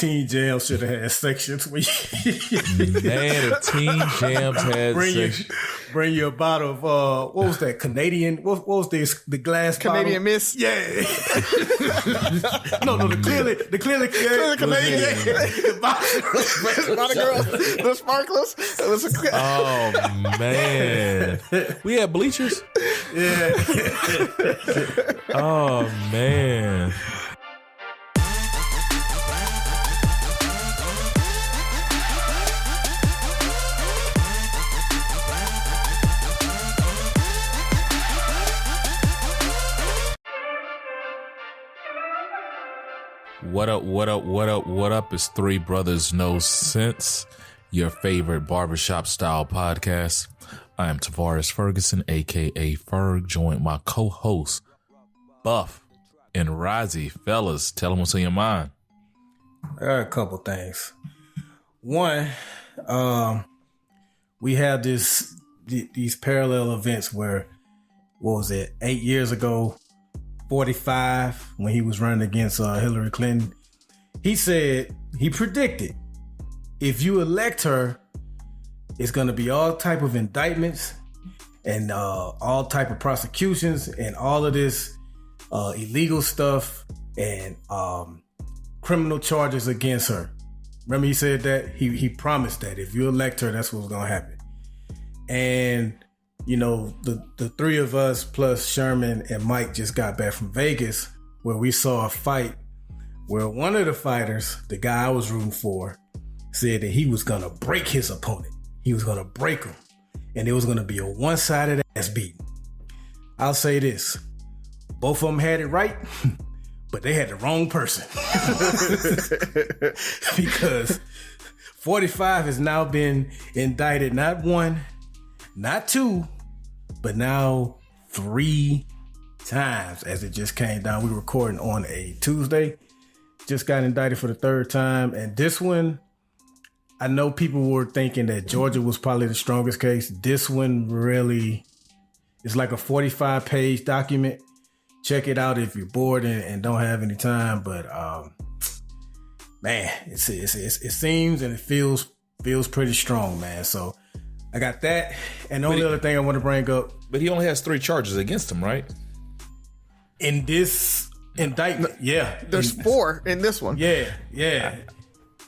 Teen Jam should have had sections where Man, if Teen Jams had sections. Bring you a bottle of what was that Canadian? What was this? The glass Canadian bottle? Mist. Yeah. no, the clearly Canadian. The sparklers. It was Oh man, we had bleachers. Yeah. Oh man. What up? It's Three Brothers No Sense, your favorite barbershop style podcast. I am Tavares Ferguson, aka Ferg, joined my co-host, Buff and Razi. Fellas, tell them what's on your mind. I got a couple things. One, we have these parallel events where, what was it, 8 years ago, 45, when he was running against Hillary Clinton, he said, he predicted, if you elect her, it's going to be all type of indictments and all type of prosecutions and all of this illegal stuff and criminal charges against her. Remember he said that? He promised that if you elect her, that's what's going to happen. And you know, the three of us plus Sherman and Mike just got back from Vegas where we saw a fight where one of the fighters, the guy I was rooting for, said that he was going to break his opponent. He was going to break him. And it was going to be a one-sided ass beating. I'll say this. Both of them had it right, but they had the wrong person. Because 45 has now been indicted, not one, not two, but now 3 times, as it just came down. We were recording on a Tuesday. Just got indicted for the 3rd time. And this one, I know people were thinking that Georgia was probably the strongest case. This one really is like a 45-page document. Check it out if you're bored and don't have any time. But man, it seems and it feels pretty strong, man. So I got that. And the only other thing I want to bring up. But he only has 3 charges against him, right? In this indictment, yeah. There's 4 in this one. Yeah.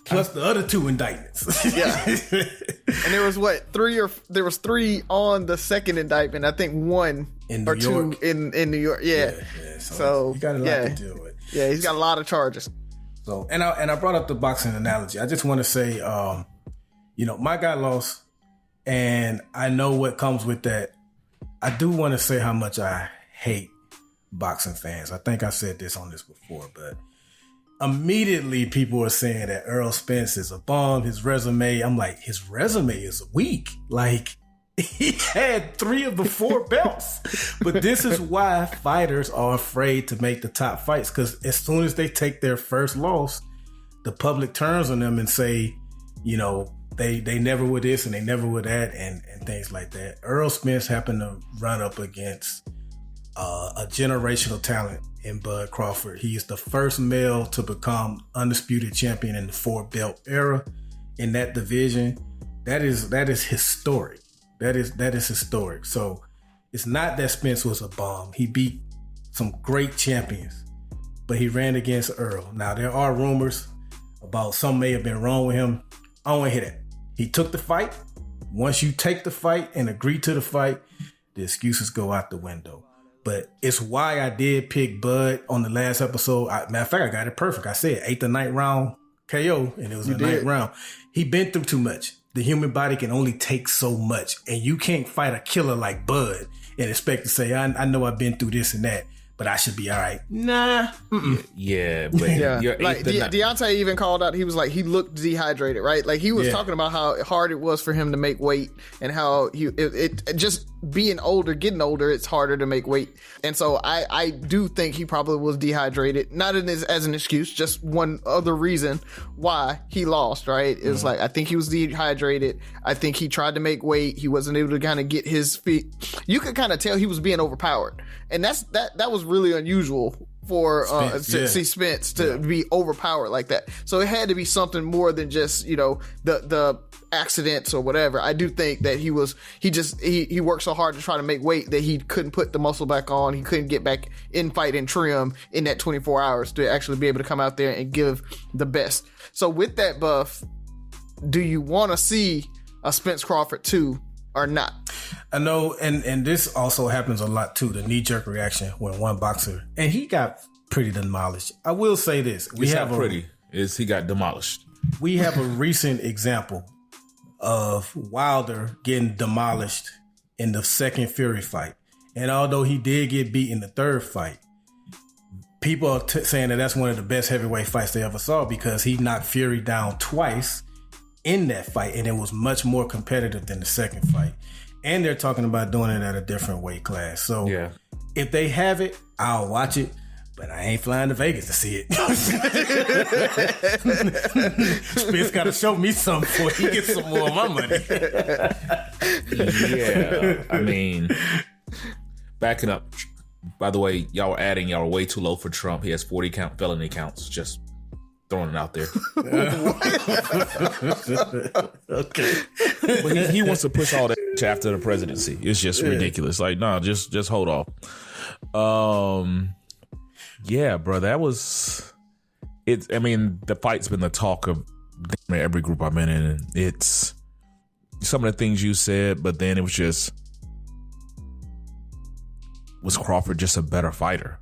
Plus the other 2 indictments. Yeah. And there was 3 there was 3 on the second indictment. I think 1 in New or York. 2 in New York. Yeah. So he got a lot to deal with. Yeah, he's got a lot of charges. So and I brought up the boxing analogy. I just want to say, my guy lost. And I know what comes with that. I do want to say how much I hate boxing fans. I think I said this on this before, but immediately people are saying that Errol Spence is a bum. His resume, I'm like, his resume is weak. Like, he had 3 of the 4 belts. But this is why fighters are afraid to make the top fights, because as soon as they take their first loss, the public turns on them and say, you know, They never were this and they never were that and things like that. Errol Spence happened to run up against a generational talent in Bud Crawford. He is the first male to become undisputed champion in the 4-belt era in that division. That is historic. That is historic. So it's not that Spence was a bum. He beat some great champions, but he ran against Earl. Now there are rumors about something may have been wrong with him. I don't want to hear that. He took the fight. Once you take the fight and agree to the fight, the excuses go out the window. But it's why I did pick Bud on the last episode. Matter of fact, I got it perfect. I said 8th or 9th round KO, and it was a 9th round. He been through too much. The human body can only take so much, and you can't fight a killer like Bud and expect to say, I know I've been through this and that, but I should be all right. Nah. Yeah, but you're like Deontay even called out. He was like, he looked dehydrated, right? Like he was talking about how hard it was for him to make weight and how it just being older, getting older, it's harder to make weight. And so I do think he probably was dehydrated, not as an excuse, just one other reason why he lost, right? It was like, I think he was dehydrated. I think he tried to make weight. He wasn't able to kind of get his feet. You could kind of tell he was being overpowered. And that was really unusual for Spence, see Spence to be overpowered like that. So it had to be something more than just, you know, the accidents or whatever. I do think that he worked so hard to try to make weight that he couldn't put the muscle back on. He couldn't get back in fight and trim in that 24 hours to actually be able to come out there and give the best. So with that buff, do you want to see a Spence Crawford 2 or not? I know, and this also happens a lot too, the knee-jerk reaction when one boxer, and he got pretty demolished. I will say this. He got demolished. We have a recent example of Wilder getting demolished in the second Fury fight. And although he did get beat in the third fight, people are saying that that's one of the best heavyweight fights they ever saw because he knocked Fury down twice in that fight, and it was much more competitive than the second fight. And they're talking about doing it at a different weight class. So if they have it, I'll watch it. But I ain't flying to Vegas to see it. Spence got to show me something before he gets some more of my money. Yeah, I mean, backing up. By the way, y'all were way too low for Trump. He has 40 felony counts. Just throwing it out there. Okay. But he wants to push all that after the presidency. It's just ridiculous. Like, no, just hold off. Yeah, bro, that was it. I mean, the fight's been the talk of every group I'm in, and it's some of the things you said, but then it was Crawford just a better fighter?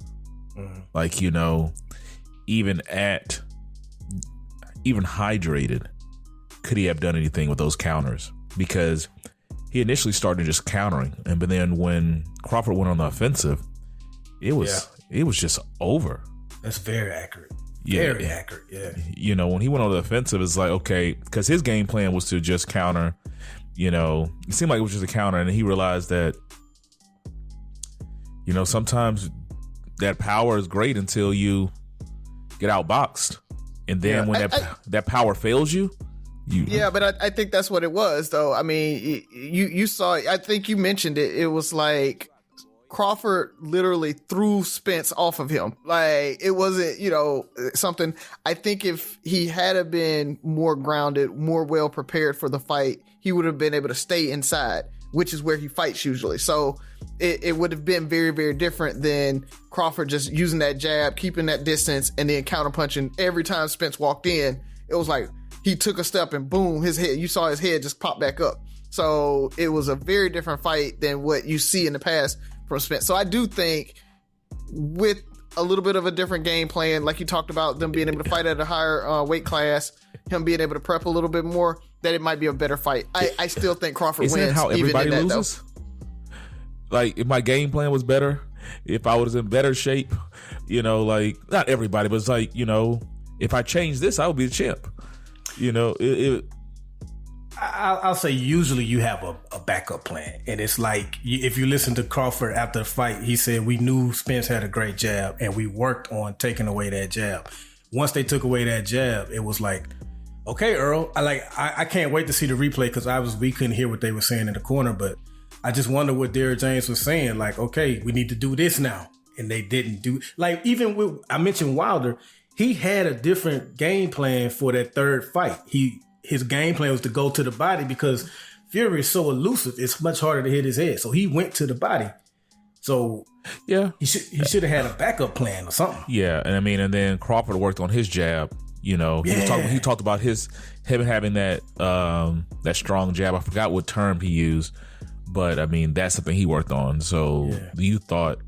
Like, you know, even hydrated, could he have done anything with those counters? Because he initially started just countering, but then when Crawford went on the offensive, it was just over. That's very accurate. Very accurate. Yeah. You know, when he went on the offensive, it's like, okay, because his game plan was to just counter. You know, it seemed like it was just a counter, and he realized that, you know, sometimes that power is great until you get outboxed, and then when that power fails you. Yeah, but I think that's what it was, though. I mean, you saw. I think you mentioned it. It was like Crawford literally threw Spence off of him. Like, it wasn't, you know, something. I think if he had been more grounded, more well prepared for the fight, he would have been able to stay inside, which is where he fights usually. So it would have been very, very different than Crawford just using that jab, keeping that distance, and then counterpunching every time Spence walked in. It was like he took a step and boom, his head, you saw his head just pop back up. So it was a very different fight than what you see in the past from Spence. So I do think with a little bit of a different game plan, like you talked about, them being able to fight at a higher weight class, him being able to prep a little bit more, that it might be a better fight. I still think Crawford Isn't wins. How everybody even in that, loses? Though. Like, if my game plan was better, if I was in better shape, you know, like, not everybody, but it's like, you know, if I changed this, I would be the champ. You know, I'll say usually you have a backup plan. And it's like, if you listen to Crawford after the fight, he said, we knew Spence had a great jab and we worked on taking away that jab. Once they took away that jab, it was like, okay, Earl, I can't wait to see the replay because we couldn't hear what they were saying in the corner, but I just wonder what Derrick James was saying. Like, okay, we need to do this now. And they didn't do, like, even with, I mentioned Wilder, he had a different game plan for that third fight. His game plan was to go to the body because Fury is so elusive. It's much harder to hit his head. So he went to the body. So yeah, he should have had a backup plan or something. Yeah, and I mean, and then Crawford worked on his jab. You know, he talked about him having that strong jab. I forgot what term he used, but I mean, that's something he worked on. So you thought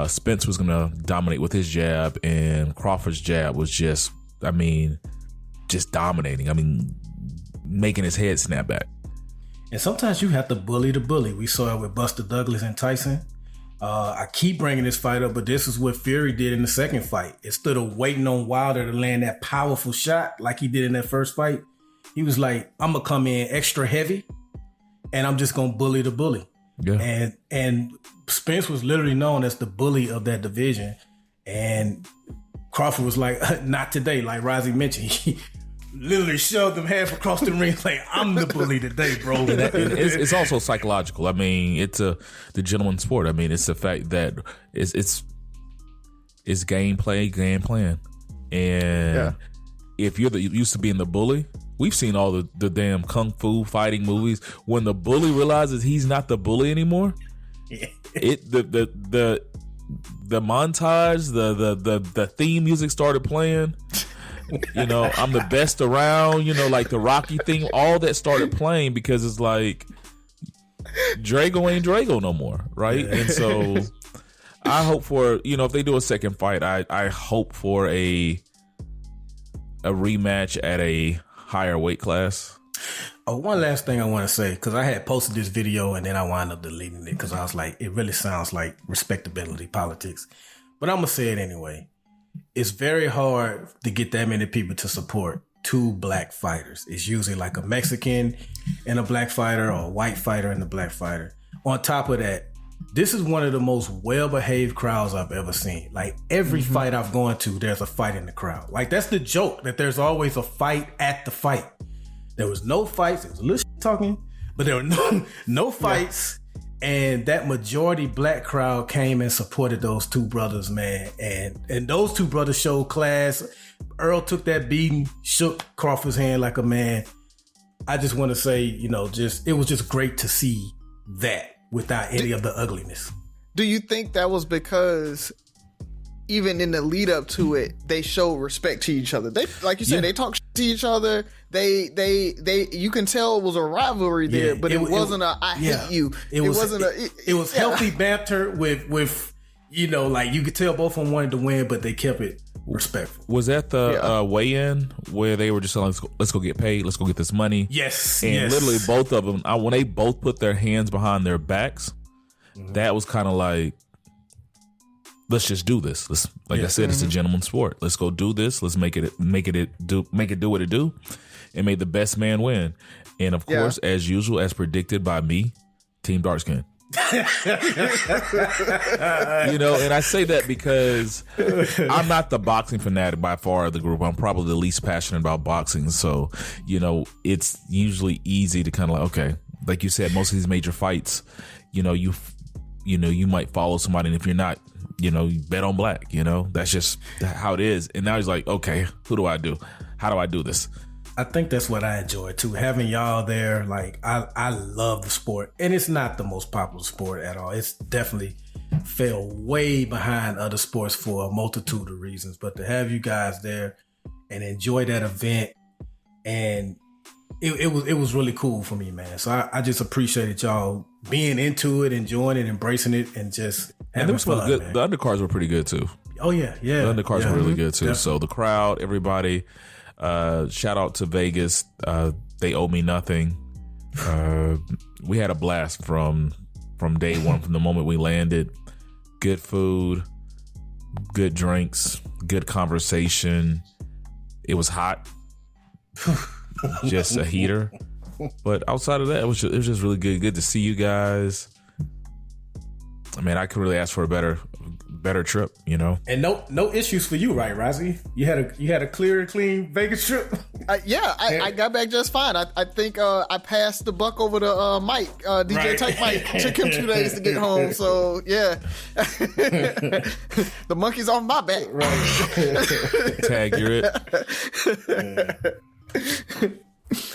Spence was going to dominate with his jab, and Crawford's jab was just dominating. I mean, making his head snap back. And sometimes you have to bully the bully. We saw it with Buster Douglas and Tyson. I keep bringing this fight up, but this is what Fury did in the second fight. Instead of waiting on Wilder to land that powerful shot like he did in that first fight, he was like, I'm going to come in extra heavy and I'm just going to bully the bully. Yeah. And Spence was literally known as the bully of that division. And Crawford was like, not today. Like Razi mentioned, he literally shoved him half across the ring like, I'm the bully today, bro. It's also psychological. I mean, it's the gentleman's sport. I mean, it's the fact that it's It's game plan. And if you're used to being the bully, we've seen all the damn kung fu fighting movies. When the bully realizes he's not the bully anymore, the montage, the theme music started playing. I'm the best around, like the Rocky theme, all that started playing because it's like Drago ain't Drago no more, right? And so I hope for, if they do a second fight, I hope for a rematch at a higher weight class. Oh, one last thing I want to say, because I had posted this video and then I wound up deleting it because I was like, it really sounds like respectability politics. But I'm going to say it anyway. It's very hard to get that many people to support two black fighters. It's usually like a Mexican and a black fighter or a white fighter and a black fighter. On top of that, this is one of the most well-behaved crowds I've ever seen. Like every fight I've gone to, there's a fight in the crowd. Like that's the joke, that there's always a fight at the fight. There was no fights. There was a little shit talking, but there were no fights. And that majority black crowd came and supported those two brothers, man. And those two brothers showed class. Earl took that beating, shook Crawford's hand like a man. I just want to say, it was just great to see that without any of the ugliness. Do you think that was because even in the lead up to it, they showed respect to each other? They, like you said, they talk to each other. They you can tell it was a rivalry there, but it wasn't I hate you. It was healthy banter with like you could tell both of them wanted to win, but they kept it respectful. Was that the weigh-in where they were just like, let's go get paid, let's go get this money? Yes. And literally both of them, when they both put their hands behind their backs, that was kind of like, let's just do this. I said, it's a gentleman's sport. Let's go do this. Let's make it do what it do, and make the best man win. And of course, as usual, as predicted by me, Team Dark Skin. And I say that because I'm not the boxing fanatic by far of the group. I'm probably the least passionate about boxing. So, it's usually easy to kind of like, okay, like you said, most of these major fights, you might follow somebody, and if you're not, you bet on black, that's just how it is. And now he's like, okay, who do I do? How do I do this? I think that's what I enjoy too. Having y'all there, like I love the sport, and it's not the most popular sport at all. It's definitely fell way behind other sports for a multitude of reasons. But to have you guys there and enjoy that event, and it was really cool for me, man. So I just appreciated y'all being into it, enjoying it, embracing it, and just having fun. Good. The undercards were pretty good too. Oh yeah. The undercards were really good too. Definitely. So the crowd, everybody. Shout out to Vegas. They owe me nothing. We had a blast from day one, from the moment we landed. Good food, good drinks, good conversation. It was hot, just a heater. But outside of that, it was just really good. Good to see you guys. I mean, I could really ask for a better trip, And no issues for you, right, Razi? You had a clear and clean Vegas trip. I got back just fine. I think I passed the buck over to Mike, DJ Type Mike. Took him 2 days to get home, so yeah. The monkey's on my back. Right. Tag, you're it.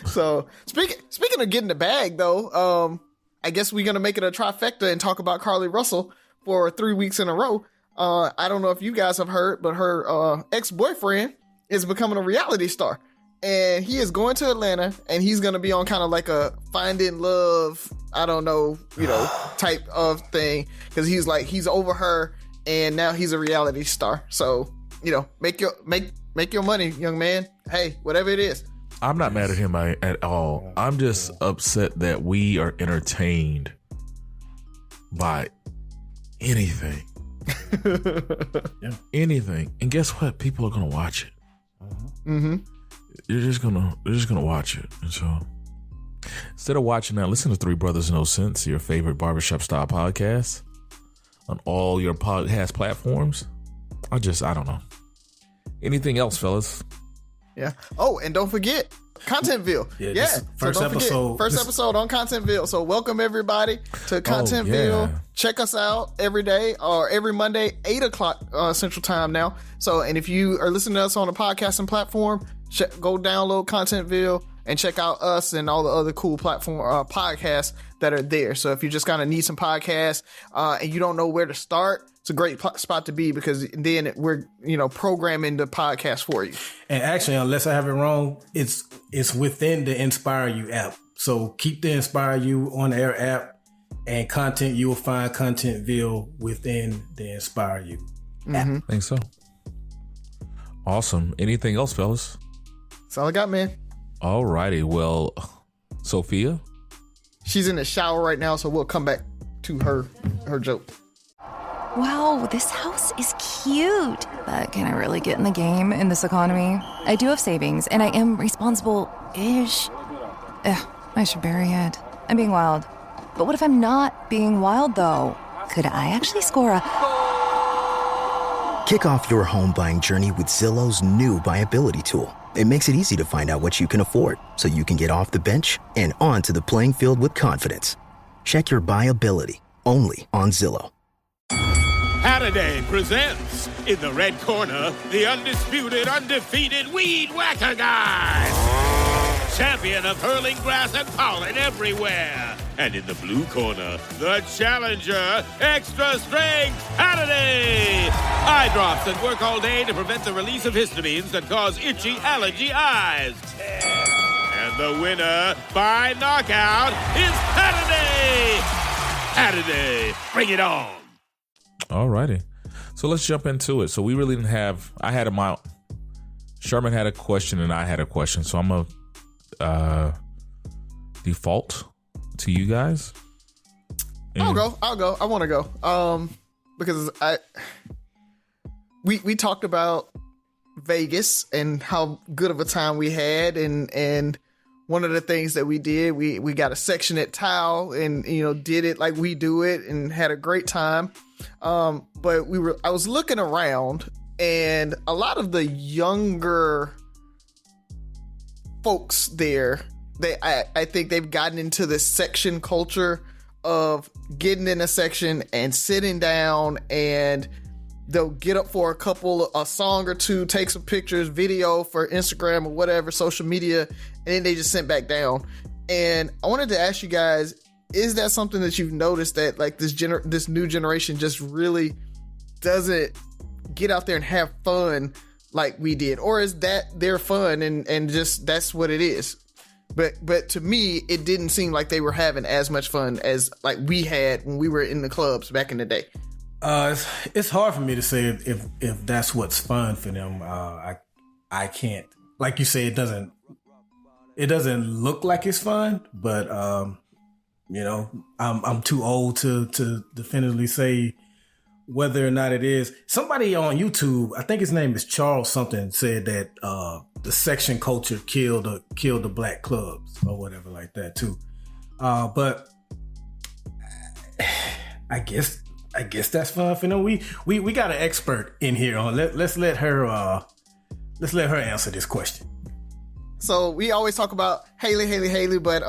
So speaking of getting the bag, though, I guess we're gonna make it a trifecta and talk about Carlee Russell for 3 weeks in a row. I don't know if you guys have heard, but her ex-boyfriend is becoming a reality star, and he is going to Atlanta, and he's going to be on kind of like a finding love, I don't know, type of thing, because he's over her, and now he's a reality star. So make your money, young man. Hey, whatever it is. I'm not mad at him at all. I'm just upset that we are entertained by anything. Anything. And guess what? People are gonna watch it. You're just gonna watch it. And so instead of watching that, listen to Three Brothers No Sense, your favorite barbershop style podcast, on all your podcast platforms. I don't know. Anything else, fellas? Yeah. Oh, and don't forget, Contentville. Yeah. So first episode on Contentville. So welcome everybody to Contentville. Check us out every day or every Monday, 8:00 Central Time now. So, and if you are listening to us on a podcasting platform, go download Contentville and check out us and all the other cool platform podcasts that are there. So if you just kind of need some podcasts and you don't know where to start, it's a great spot to be, because then we're, programming the podcast for you. And actually, unless I have it wrong, it's within the Inspire You app. So keep the Inspire You on the Air app, and content, you will find Contentville within the Inspire You app. I think so. Awesome. Anything else, fellas? That's all I got, man. All righty. Well, Sophia? She's in the shower right now, so we'll come back to her joke. Wow, this house is cute. But can I really get in the game in this economy? I do have savings, and I am responsible-ish. I should bury it. I'm being wild. But what if I'm not being wild, though? Could I actually score a... Kick off your home buying journey with Zillow's new BuyAbility tool. It makes it easy to find out what you can afford, so you can get off the bench and onto the playing field with confidence. Check your BuyAbility only on Zillow. Saturday presents, in the red corner, the undisputed, undefeated Weed Whacker Guy. Champion of hurling grass and pollen everywhere. And in the blue corner, the challenger, extra strength Saturday. Eye drops that work all day to prevent the release of histamines that cause itchy allergy eyes. And the winner by knockout is Saturday. Saturday, bring it on. All righty. So let's jump into it. So we really didn't have... Sherman had a question and I had a question. So I'm going to default to you guys. And I'll go. I want to go. Because we talked about Vegas and how good of a time we had, and one of the things that we did, we got a section at Tao and did it like we do it and had a great time. But I was looking around, and a lot of the younger folks there, I think they've gotten into this section culture of getting in a section and sitting down, and they'll get up for a song or two, take some pictures, video for Instagram or whatever, social media, and then they just sit back down. And I wanted to ask you guys, is that something that you've noticed, that like this new generation just really doesn't get out there and have fun like we did? Or is that their fun and just that's what it is? But to me, it didn't seem like they were having as much fun as like we had when we were in the clubs back in the day. It's hard for me to say if that's what's fun for them. I can't, like you say, it doesn't look like it's fun, but I'm too old to definitively say whether or not it is. Somebody on YouTube, I think his name is Charles something, said that the section culture killed the black clubs or whatever like that too. But I guess that's fun for them. We got an expert in here on. Let's let her answer this question. So we always talk about Haley, but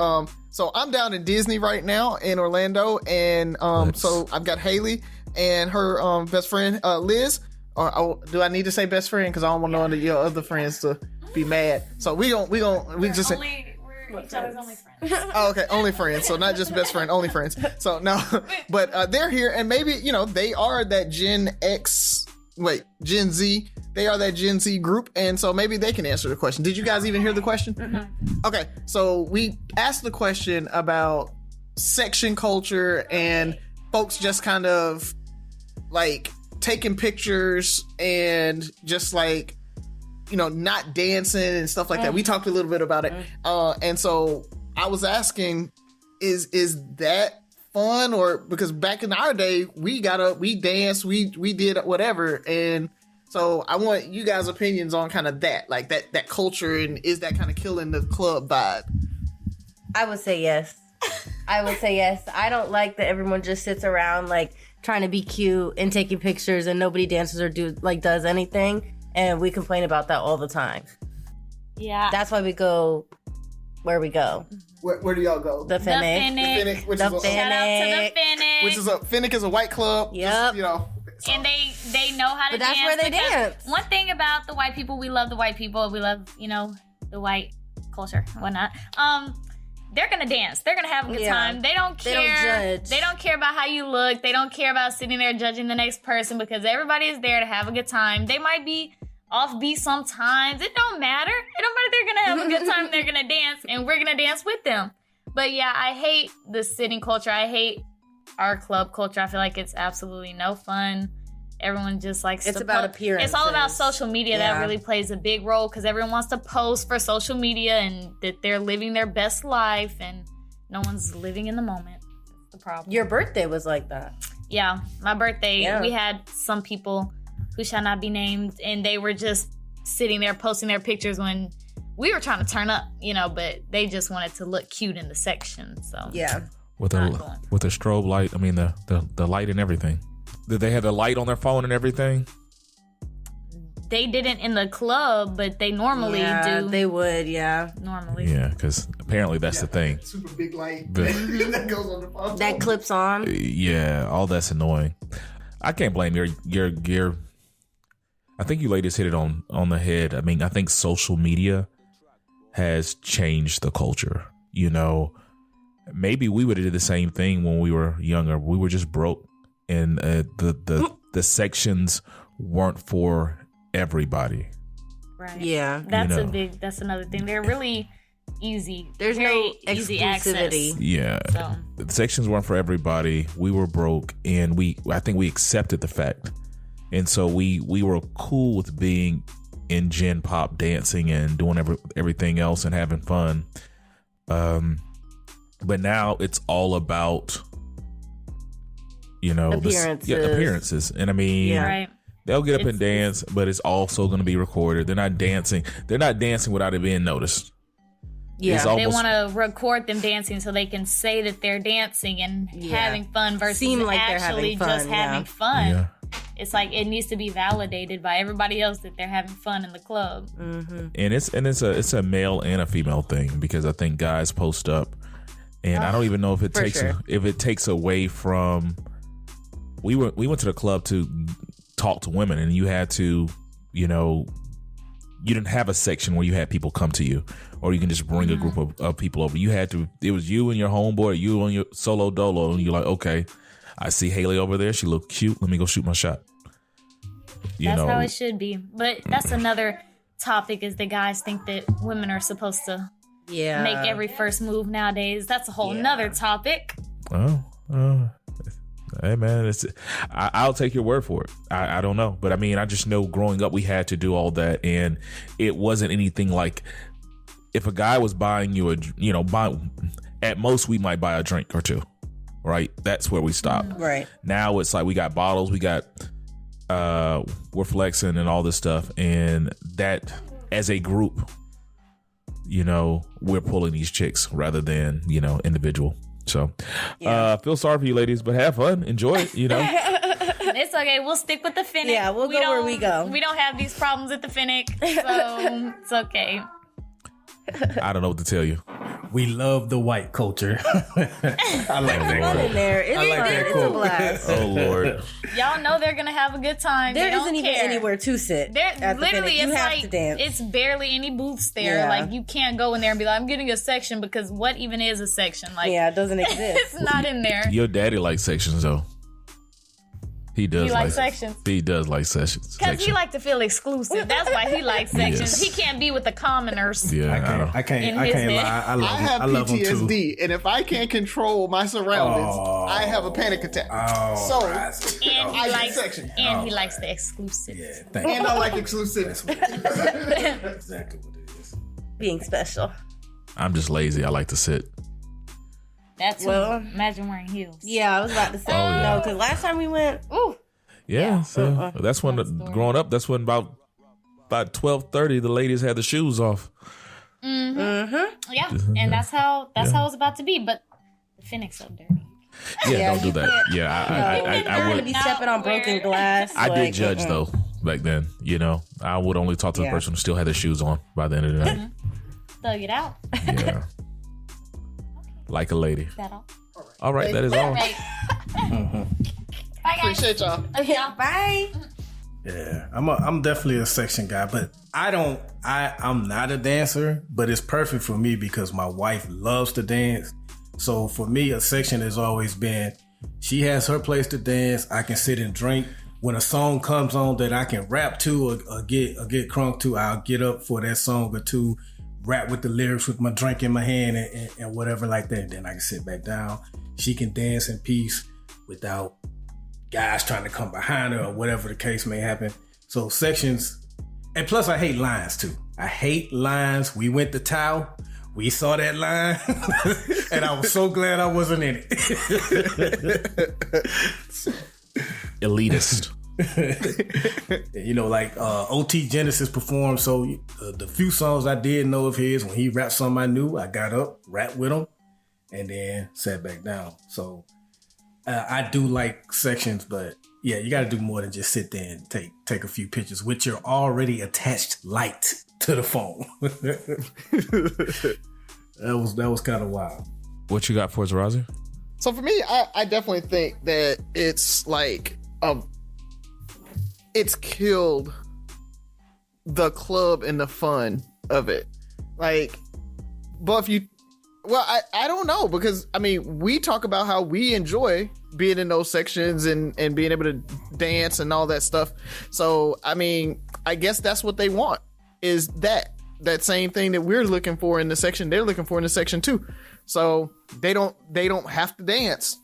so I'm down in Disney right now in Orlando, and so I've got Haley and her best friend Liz. Or do I need to say best friend, because I don't want none of your other friends to be mad? So we just we're each other's only friends. Oh, okay, only friends. So not just best friend, only friends. So no, but they're here, and maybe they are that Gen Z. They are that Gen Z group, and so maybe they can answer the question. Did you guys even hear the question? Mm-hmm. Okay, so we asked the question about section culture and folks just kind of like taking pictures and just like not dancing and stuff like that. We talked a little bit about it, and so I was asking, is that fun? Or because back in our day, we got up, we danced, we did whatever, and so I want you guys' opinions on kind of that, like that culture, and is that kind of killing the club vibe? I would say yes. I don't like that everyone just sits around like trying to be cute and taking pictures and nobody dances or does anything, and we complain about that all the time. Yeah. That's why we go where we go. Where do y'all go? The Finnick. The Finnick, Shout out to the Finnick. Which is Finnick is a white club. Yep. So. And they know how to But that's dance. where they dance. One thing about the white people, we love the white people. We love, the white culture and whatnot. They're gonna dance. They're gonna have a good time. They don't care. They don't judge. They don't care about how you look. They don't care about sitting there judging the next person because everybody is there to have a good time. They might be offbeat sometimes. It don't matter. It don't matter. They're gonna have a good time. They're gonna dance, and we're gonna dance with them. But yeah, I hate the sitting culture. I hate our club culture. I feel like it's absolutely no fun. Everyone just likes it's to about appearance. It's all about social media that really plays a big role because everyone wants to post for social media and that they're living their best life and no one's living in the moment. That's the problem. Your birthday was like that. Yeah, my birthday, we had some people who shall not be named and they were just sitting there posting their pictures when we were trying to turn up, but they just wanted to look cute in the section. So with a strobe light, I mean the light and everything. Did they have the light on their phone and everything? They didn't in the club, but they normally do. They would, normally. Yeah, because apparently that's the thing. Super big light that goes on the phone. That clips on. Yeah, all that's annoying. I can't blame your. I think you ladies hit it on the head. I mean, I think social media has changed the culture. Maybe we would have did the same thing when we were younger. We were just broke. And the sections weren't for everybody. Right. Yeah. That's another thing. They're really easy. There's no easy exclusivity. access. Yeah. So. The sections weren't for everybody. We were broke and I think we accepted the fact. And so we were cool with being in Gen Pop dancing and doing everything else and having fun. But now it's all about appearances. And I mean, they'll get up and dance, but it's also going to be recorded. They're not dancing without it being noticed. Yeah, they want to record them dancing so they can say that they're dancing and having fun versus like actually just having fun. Yeah. It's like it needs to be validated by everybody else that they're having fun in the club. Mm-hmm. And it's a male and a female thing because I think guys post up, and I don't even know if it takes away from. We went to the club to talk to women, and you had to, you didn't have a section where you had people come to you, or you can just bring a group of people over. You had to. It was you and your homeboy, you on your solo dolo, and you're like, okay, I see Haley over there. She look cute. Let me go shoot my shot. That's how it should be. But that's another topic is the guys think that women are supposed to make every first move nowadays. That's a whole nother topic. Hey man, I'll take your word for it. I don't know, but I mean, I just know growing up we had to do all that, and it wasn't anything like if a guy was buying you at most we might buy a drink or two, right? That's where we stopped. Right now, it's like we got bottles, we got we're flexing and all this stuff, and that as a group, we're pulling these chicks rather than individual. So, feel sorry for you ladies, but have fun, enjoy it. It's okay. We'll stick with the Finnick. Yeah, we'll go where we go. We don't have these problems at the Finnick, so it's okay. I don't know what to tell you. We love the white culture. I like that fun in there. It's a blast. Oh Lord! Y'all know they're gonna have a good time. There isn't even anywhere to sit. Literally, you it's have like to dance. it's barely any booths there. Yeah. Like you can't go in there and be like, I'm getting a section because what even is a section? Like it doesn't exist. It's not in there. Your daddy likes sections though. He does. He likes sections. He does like sections. Because he likes to feel exclusive. That's why he likes sections. Yes. He can't be with the commoners. Yeah, I can't lie. I have PTSD, and if I can't control my surroundings, I have a panic attack. And he likes the exclusive. Yeah, and I like exclusivity. That's exactly what it is. Being special. I'm just lazy. I like to sit. That's imagine wearing heels. Yeah, I was about to say no, because last time we went, so that's when growing up. That's when about 12:30 the ladies had the shoes off. Mm-hmm. Yeah, and that's how it's about to be. But the Finnick's so dirty. Yeah, don't do that. Yeah, I would be stepping on broken glass. I did judge though back then. I would only talk to the person who still had their shoes on by the end of the night. thug it out. Yeah. Like a lady. Is that all? All right, that is all. Right. Bye, guys. Appreciate y'all. Yeah. Bye. Yeah, I'm definitely a section guy, but I'm not a dancer, but it's perfect for me because my wife loves to dance. So for me, a section has always been, she has her place to dance. I can sit and drink. When a song comes on that I can rap to or get crunk to, I'll get up for that song or two, rap with the lyrics with my drink in my hand and whatever like that. Then I can sit back down. She can dance in peace without guys trying to come behind her or whatever the case may happen. So sections, and plus I hate lines too. I hate lines. We went to Tao. We saw that line and I was so glad I wasn't in it. Elitist. You know, like OT Genesis performed. So the few songs I did know of his, when he rapped something I knew, I got up, rapped with him, and then sat back down. So I do like sections, but yeah, you got to do more than just sit there and take a few pictures with your already attached light to the phone. That was kind of wild. What you got for us, Razi? So for me, I definitely think that it's like it's killed the club and the fun of it. Like, but I don't know, because I mean, we talk about how we enjoy being in those sections and being able to dance and all that stuff. So I mean, I guess that's what they want, is that same thing that we're looking for in the section, they're looking for in the section too. So they don't have to dance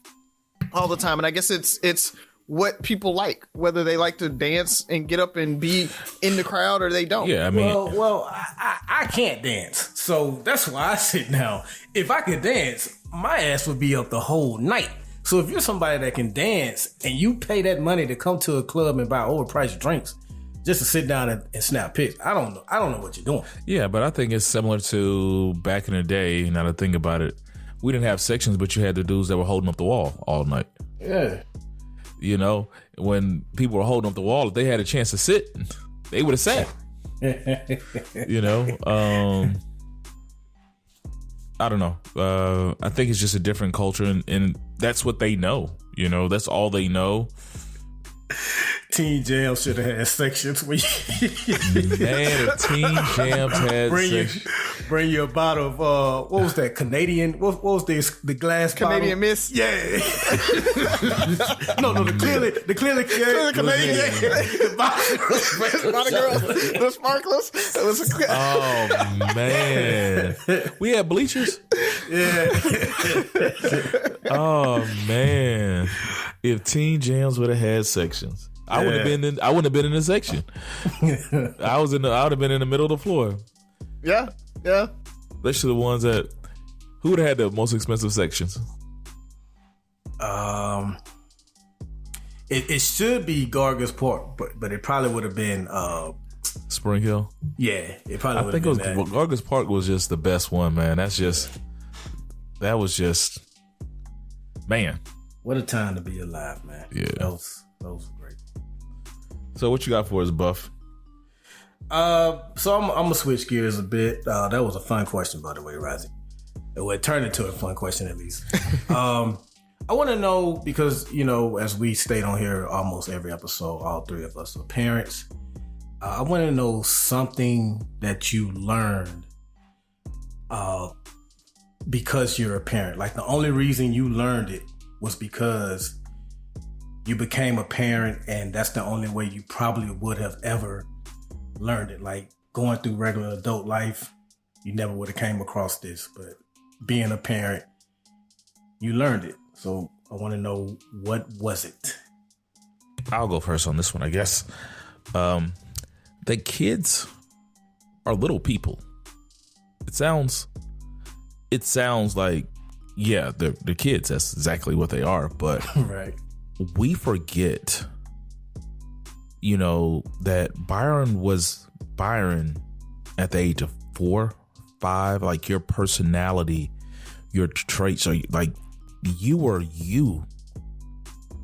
all the time. And I guess it's what people like, whether they like to dance and get up and be in the crowd or they don't. Yeah, I mean, well, I can't dance, so that's why I sit down. If I could dance, my ass would be up the whole night. So if you're somebody that can dance and you pay that money to come to a club and buy overpriced drinks just to sit down and snap pics, I don't know what you're doing. Yeah, but I think it's similar to back in the day. Now to think about it, we didn't have sections, but you had the dudes that were holding up the wall all night. Yeah. You know, when people were holding up the wall, if they had a chance to sit, they would have sat. You know, I don't know. I think it's just a different culture, and that's what they know. You know, that's all they know. Teen Jams should have had sections. Man, if Teen Jams had sections. Bring you a bottle of what was that, Canadian? What was this? The glass Canadian bottle? Mist. Yeah. no, the clearly Canadian. The The sparklers. It was Oh man, we had bleachers. Yeah. Oh man, if Teen Jams would have had sections, I wouldn't have been in the section. I would have been in the middle of the floor. Yeah. Especially the ones that, who would have had the most expensive sections? It should be Gargis Park, but it probably would have been Spring Hill. Yeah, it probably. I think it was Gargis Park was just the best one, man. That was just, man. What a time to be alive, man. Yeah, that was great. So what you got for us, Buff? So I'm gonna switch gears a bit. That was a fun question, by the way, Razi. It turned into a fun question, at least. I want to know, because, you know, as we state on here almost every episode, all three of us are parents. I want to know something that you learned because you're a parent. Like, the only reason you learned it was because you became a parent, and that's the only way you probably would have ever learned it. Like, going through regular adult life, you never would have came across this, but being a parent, you learned it. So I want to know, what was it? I'll go first on this one, I guess. The kids are little people. It sounds like, yeah, they're kids. That's exactly what they are. But right. We forget, you know, that Byron was Byron at the age of 4, 5. Like, your personality, your traits are like, you were you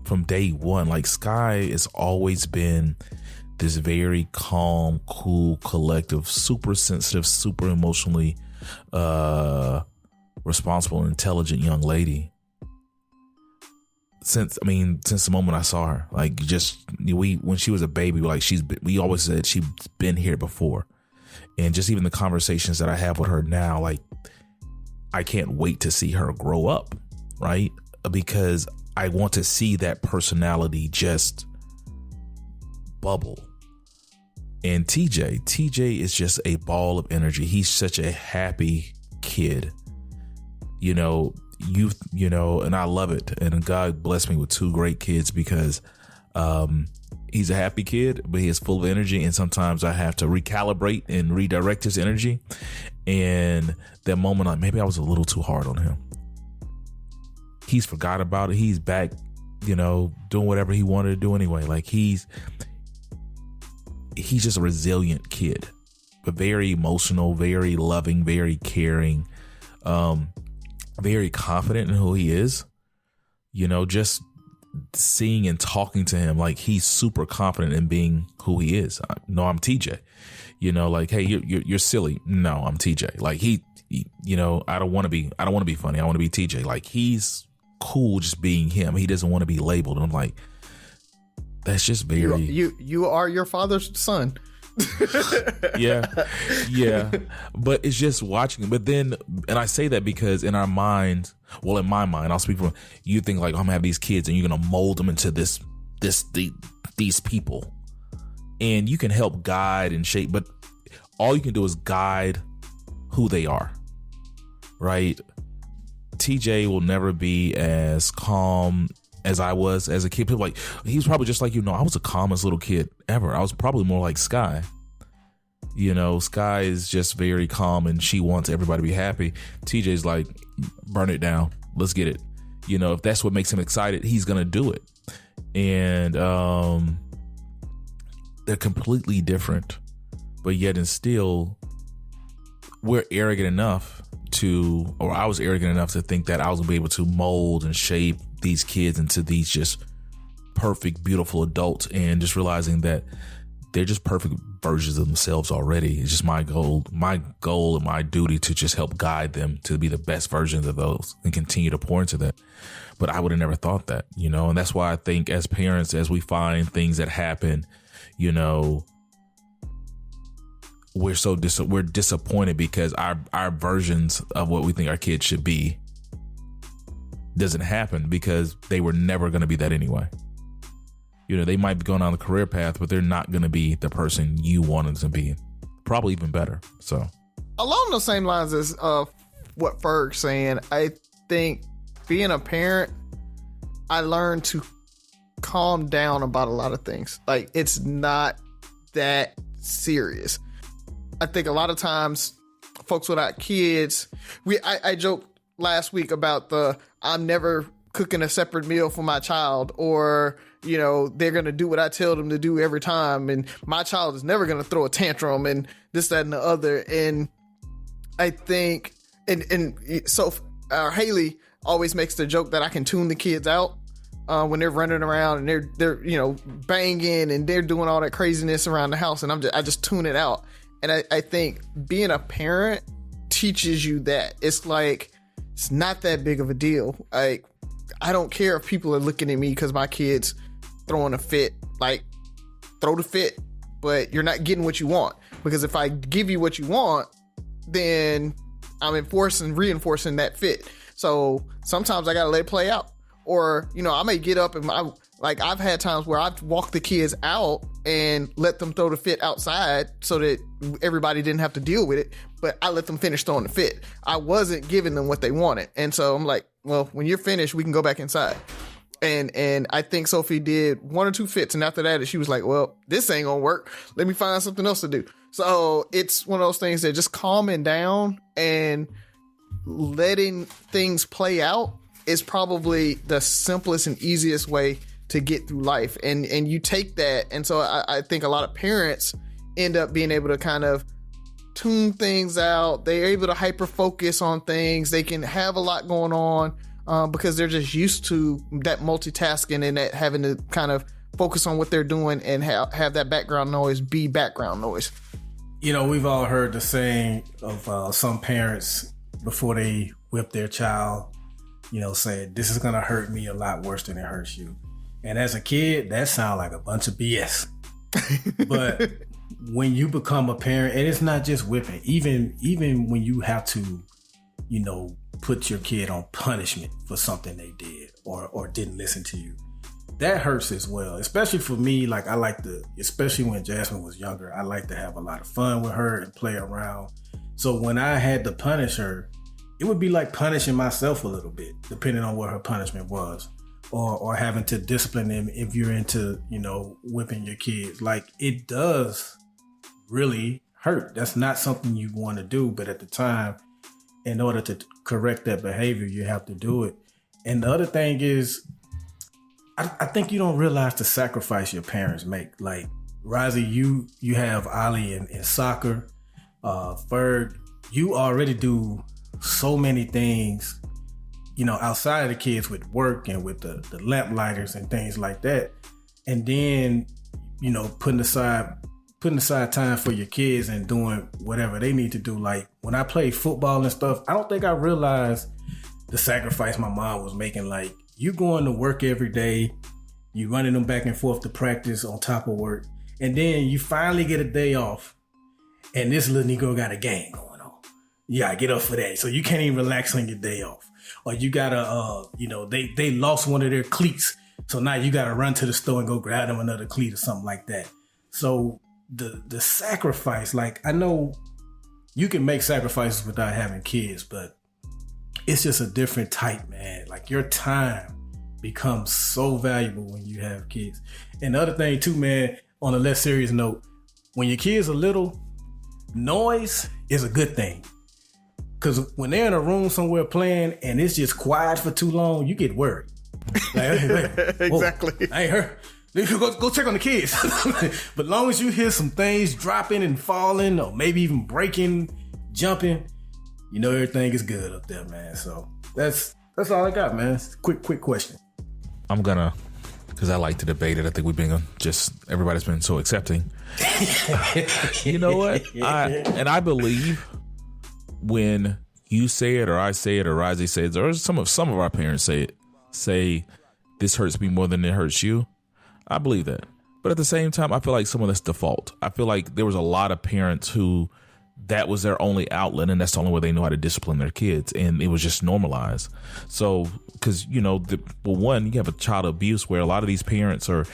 from day one. Like, Sky has always been this very calm, cool, collective, super sensitive, super emotionally responsible and intelligent young lady. Since the moment I saw her, like, just when she was a baby, like, we always said she's been here before. And just even the conversations that I have with her now, like, I can't wait to see her grow up, right? Because I want to see that personality just bubble. And TJ is just a ball of energy. He's such a happy kid, and I love it. And God bless me with two great kids, because he's a happy kid, but he is full of energy. And sometimes I have to recalibrate and redirect his energy. And that moment, like, maybe I was a little too hard on him. He's forgot about it. He's back, doing whatever he wanted to do anyway. Like, he's just a resilient kid, but very emotional, very loving, very caring, very confident in who he is. Just seeing and talking to him, like, he's super confident in being who he is. No, I'm TJ. Like, hey, you're silly. No, I'm TJ. Like, I don't want to be funny. I want to be TJ. Like, he's cool just being him. He doesn't want to be labeled. And I'm like, that's just very... You are your father's son. Yeah. But it's just watching him. But then, and I say that because in our minds, well, in my mind, I'll speak from, you think like, I'm gonna have these kids and you're gonna mold them into these people, and you can help guide and shape, but all you can do is guide who they are, right? TJ will never be as calm as I was as a kid. People like, he's probably just like, I was the calmest little kid ever. I was probably more like Sky. Sky is just very calm and she wants everybody to be happy. TJ's like, burn it down. Let's get it. If that's what makes him excited, he's going to do it. And they're completely different, but yet and still we're arrogant enough I was arrogant enough to think that I was gonna be able to mold and shape these kids into these just perfect, beautiful adults, and just realizing that they're just perfect versions of themselves already. It's just my goal and my duty to just help guide them to be the best versions of those and continue to pour into that. But I would have never thought that, and that's why I think as parents, as we find things that happen, we're disappointed because our versions of what we think our kids should be doesn't happen, because they were never going to be that anyway. They might be going on the career path, but they're not going to be the person you wanted them to be. Probably even better. So along those same lines as what Ferg's saying, I think being a parent, I learned to calm down about a lot of things. Like, it's not that serious. I think a lot of times folks without kids, I joked last week about I'm never cooking a separate meal for my child, or, they're going to do what I tell them to do every time. And my child is never going to throw a tantrum and this, that, and the other. And I think, and so Haley always makes the joke that I can tune the kids out when they're running around and they're banging and they're doing all that craziness around the house. And I just tune it out. And I think being a parent teaches you that. It's like, it's not that big of a deal. Like, I don't care if people are looking at me because my kid's throwing a fit. Like, throw the fit, but you're not getting what you want. Because if I give you what you want, then I'm reinforcing that fit. So sometimes I got to let it play out. Or, I may get up and I've had times where I've walked the kids out and let them throw the fit outside so that everybody didn't have to deal with it. But I let them finish throwing the fit. I wasn't giving them what they wanted. And so I'm like, well, when you're finished, we can go back inside. And I think Sophie did one or two fits. And after that, she was like, well, this ain't gonna work. Let me find something else to do. So it's one of those things that just calming down and letting things play out is probably the simplest and easiest way to get through life. And you take that. And so I think a lot of parents end up being able to kind of tune things out. They're able to hyper focus on things. They can have a lot going on because they're just used to that multitasking and that having to kind of focus on what they're doing and have that background noise be background noise. You know, we've all heard the saying of some parents before they whip their child, you know, saying, this is going to hurt me a lot worse than it hurts you. And as a kid, that sounds like a bunch of BS. But when you become a parent, and it's not just whipping, even when you have to, you know, put your kid on punishment for something they did or didn't listen to you, that hurts as well. Especially for me, like especially when Jasmine was younger, I like to have a lot of fun with her and play around. So when I had to punish her, it would be like punishing myself a little bit, depending on what her punishment was, or having to discipline them if you're into, you know, whipping your kids. Like, it does really hurt. That's not something you want to do, but at the time, in order to correct that behavior, you have to do it. And the other thing is, I think you don't realize the sacrifice your parents make. Like, Razi, you have Ali in soccer. Ferg, you already do so many things, you know, outside of the kids with work and with the lamp lighters and things like that. And then, you know, putting aside time for your kids and doing whatever they need to do. Like, when I play football and stuff, I don't think I realized the sacrifice my mom was making. Like, you going to work every day, you running them back and forth to practice on top of work, and then you finally get a day off, and this little Negro got a game going on. You gotta get up for that, so you can't even relax on your day off. Or you gotta, you know, they lost one of their cleats, so now you gotta run to the store and go grab them another cleat or something like that. So the sacrifice, like, I know you can make sacrifices without having kids, but it's just a different type, man. Like, your time becomes so valuable when you have kids. And the other thing too, man, on a less serious note, when your kids are little, noise is a good thing. Because when they're in a room somewhere playing and it's just quiet for too long, you get worried. Like, Exactly. I ain't heard. Go check on the kids. But long as you hear some things dropping and falling, or maybe even breaking, jumping, you know everything is good up there, man. So that's all I got, man. Quick question. I'm gonna, because I like to debate it. I think we've been everybody's been so accepting. You know what? I believe when you say it, or I say it, or Razi says it, or some of our parents say this hurts me more than it hurts you. I believe that. But at the same time, I feel like some of that's default. I feel like there was a lot of parents who that was their only outlet, and that's the only way they know how to discipline their kids, and it was just normalized. So, because, you know, one, you have a child abuse where a lot of these parents are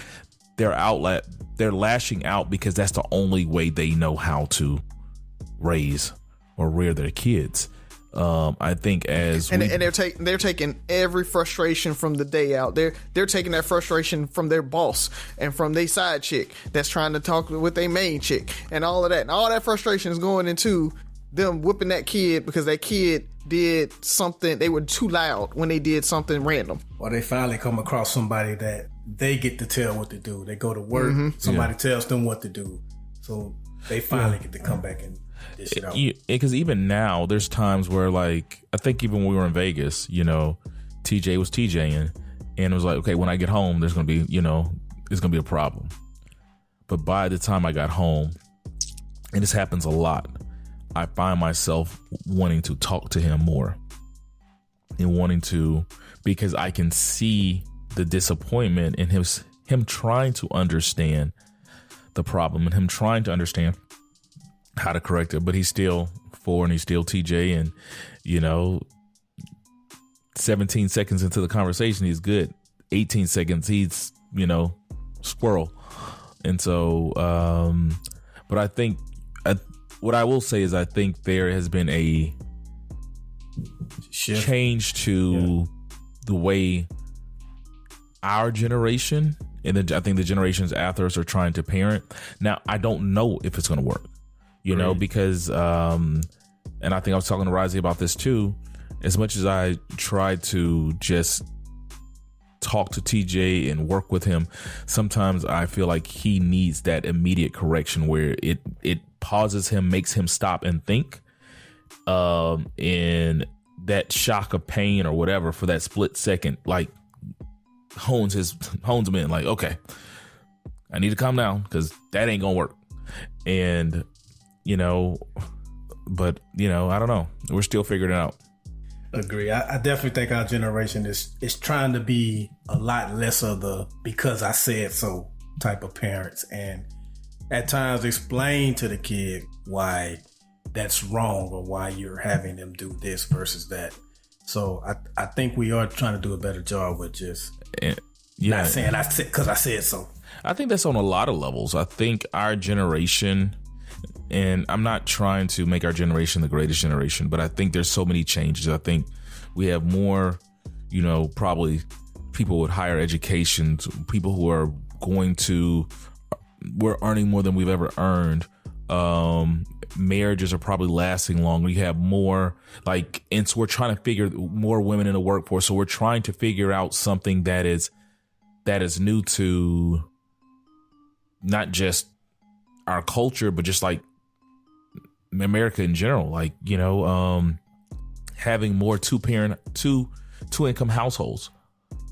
they're lashing out because that's the only way they know how to raise or rear their kids. I think they're taking every frustration from the day out. They're taking that frustration from their boss and from their side chick that's trying to talk with their main chick and all of that. And all that frustration is going into them whipping that kid because that kid did something. They were too loud when they did something random. Or they finally come across somebody that they get to tell what to do. They go to work, somebody tells them what to do. So they finally get to come back and dish it out. Because even now, there's times where, like, I think even when we were in Vegas, you know, TJ was TJing, and it was like, okay, when I get home, there's going to be, you know, it's going to be a problem. But by the time I got home, and this happens a lot, I find myself wanting to talk to him more and because I can see the disappointment in him trying to understand the problem and him trying to understand how to correct it, but he's still 4 and he's still TJ, and, you know, 17 seconds into the conversation, he's good. 18 seconds, he's, you know, squirrel. And so, but I think, what I will say is I think there has been a shift, change to the way our generation, and I think the generations after us, are trying to parent. Now, I don't know if it's going to work, you know, because, and I think I was talking to Razi about this too, as much as I tried to just talk to TJ and work with him, sometimes I feel like he needs that immediate correction where it pauses him, makes him stop and think, and that shock of pain or whatever for that split second, like hones him in, like, okay, I need to calm down because that ain't gonna work. And but I don't know. We're still figuring it out. Agree. I definitely think our generation is trying to be a lot less of the because I said so type of parents, and at times explain to the kid why that's wrong or why you're having them do this versus that. So I think we are trying to do a better job with just not saying I said because I said so. I think that's on a lot of levels. I think our generation, and I'm not trying to make our generation the greatest generation, but I think there's so many changes. I think we have more, probably people with higher education, people who are we're earning more than we've ever earned. Marriages are probably lasting longer. You have more and so we're trying to figure more women in the workforce. So we're trying to figure out something that is new to not just our culture, but just America in general. Having more two income households.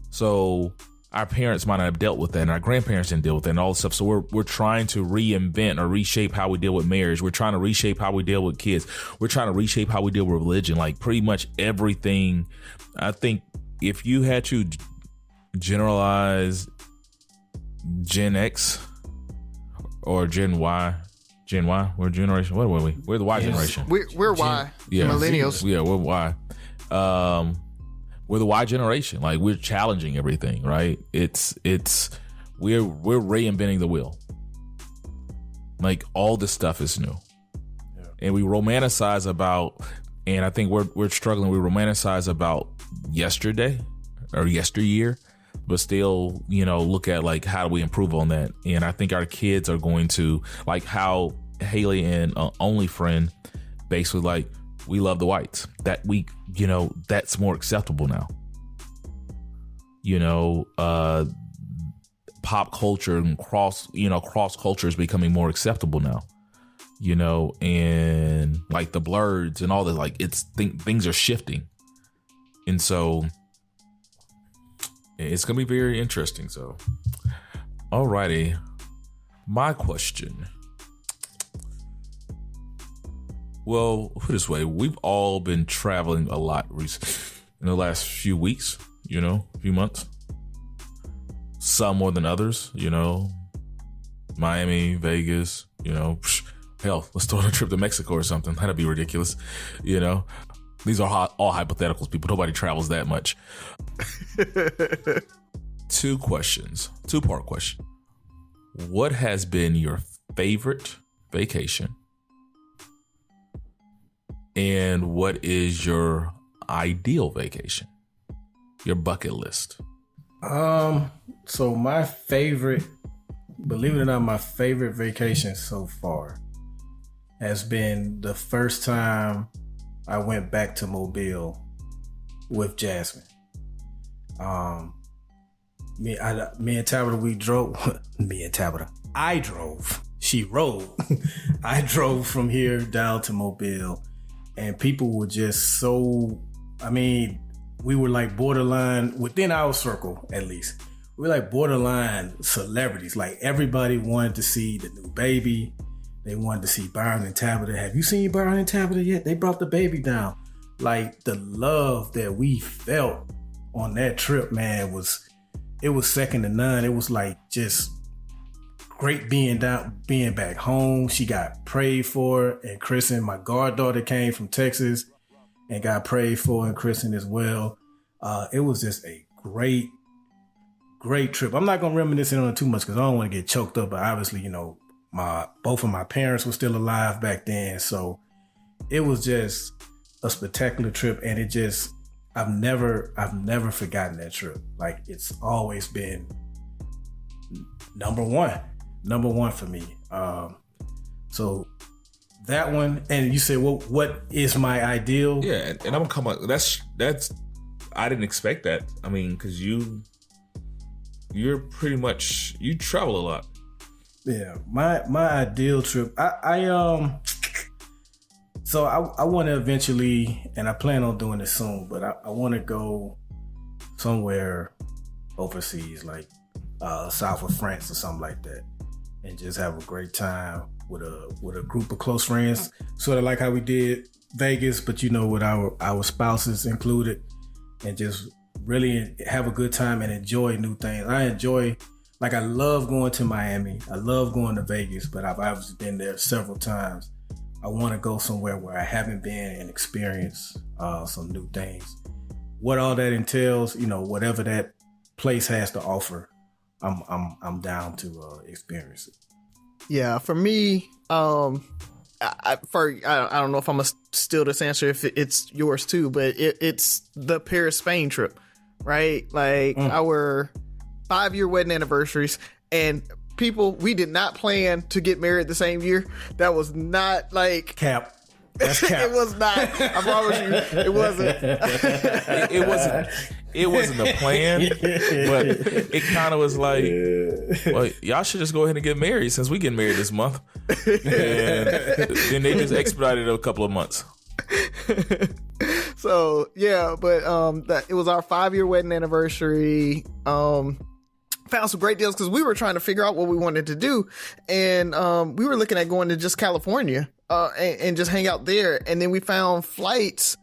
So our parents might not have dealt with that, and our grandparents didn't deal with that, and all this stuff. So we're trying to reinvent or reshape how we deal with marriage. We're trying to reshape how we deal with kids. We're trying to reshape how we deal with religion. Pretty much everything. I think if you had to generalize Gen X or Gen Y, we're generation. What were we? We're the Y generation. We're Y. Yeah, millennials. Yeah, we're Y. We're the Y generation. We're challenging everything, right? We're reinventing the wheel. All this stuff is new, and we romanticize about. And I think we're struggling. We romanticize about yesterday or yesteryear, but still, look at how do we improve on that? And I think our kids are going to how Haley and Only Friend basically we love the whites. That that's more acceptable now. Pop culture and cross culture is becoming more acceptable now. And the blurs and all that, things are shifting. And so it's going to be very interesting. So, alrighty. My question. Well, put it this way, we've all been traveling a lot in the last few weeks, few months. Some more than others, Miami, Vegas, hell, let's throw a trip to Mexico or something. That'd be ridiculous, These are all hypotheticals, people. Nobody travels that much. Two-part question. What has been your favorite vacation? And what is your ideal vacation? Your bucket list? So my favorite, believe it or not, my favorite vacation so far has been the first time I went back to Mobile with Jasmine. Me and Tabitha, we drove. I drove. She rode. I drove from here down to Mobile, and people were just so. We were borderline within our circle, at least. We were borderline celebrities. Everybody wanted to see the new baby. They wanted to see Byron and Tabitha. Have you seen Byron and Tabitha yet? They brought the baby down. The love that we felt on that trip, man, was second to none. It was just great being back home. She got prayed for and christened. My goddaughter came from Texas and got prayed for and christened as well. It was just a great trip. I'm not gonna reminisce on it too much because I don't want to get choked up. But obviously, both of my parents were still alive back then, so it was just a spectacular trip, and I've never forgotten that trip. It's always been number one for me. So that one, and you say, well, what is my ideal? Yeah, and I'm gonna come up. That's. I didn't expect that. Because you're pretty much, you travel a lot. Yeah, my ideal trip. So I want to eventually, and I plan on doing this soon, but I want to go somewhere overseas, south of France or something like that, and just have a great time with a group of close friends, sort of like how we did Vegas, but with our spouses included, and just really have a good time and enjoy new things. I love going to Miami. I love going to Vegas, but I've obviously been there several times. I want to go somewhere where I haven't been and experience some new things. What all that entails, whatever that place has to offer, I'm down to experience it. Yeah, for me, I don't know if I'm gonna steal this answer if it's yours too, but it's the Paris, Spain trip, right? Like our 5-year wedding anniversaries, and people, we did not plan to get married the same year. That was not like cap. That's cap. It was not. I promise you, it wasn't. It wasn't a plan, but it kind of was like, well, y'all should just go ahead and get married since we getting married this month. And then they just expedited it a couple of months. So yeah, but it was our 5-year wedding anniversary. Found some great deals because we were trying to figure out what we wanted to do, and we were looking at going to just California and just hang out there. And then we found flights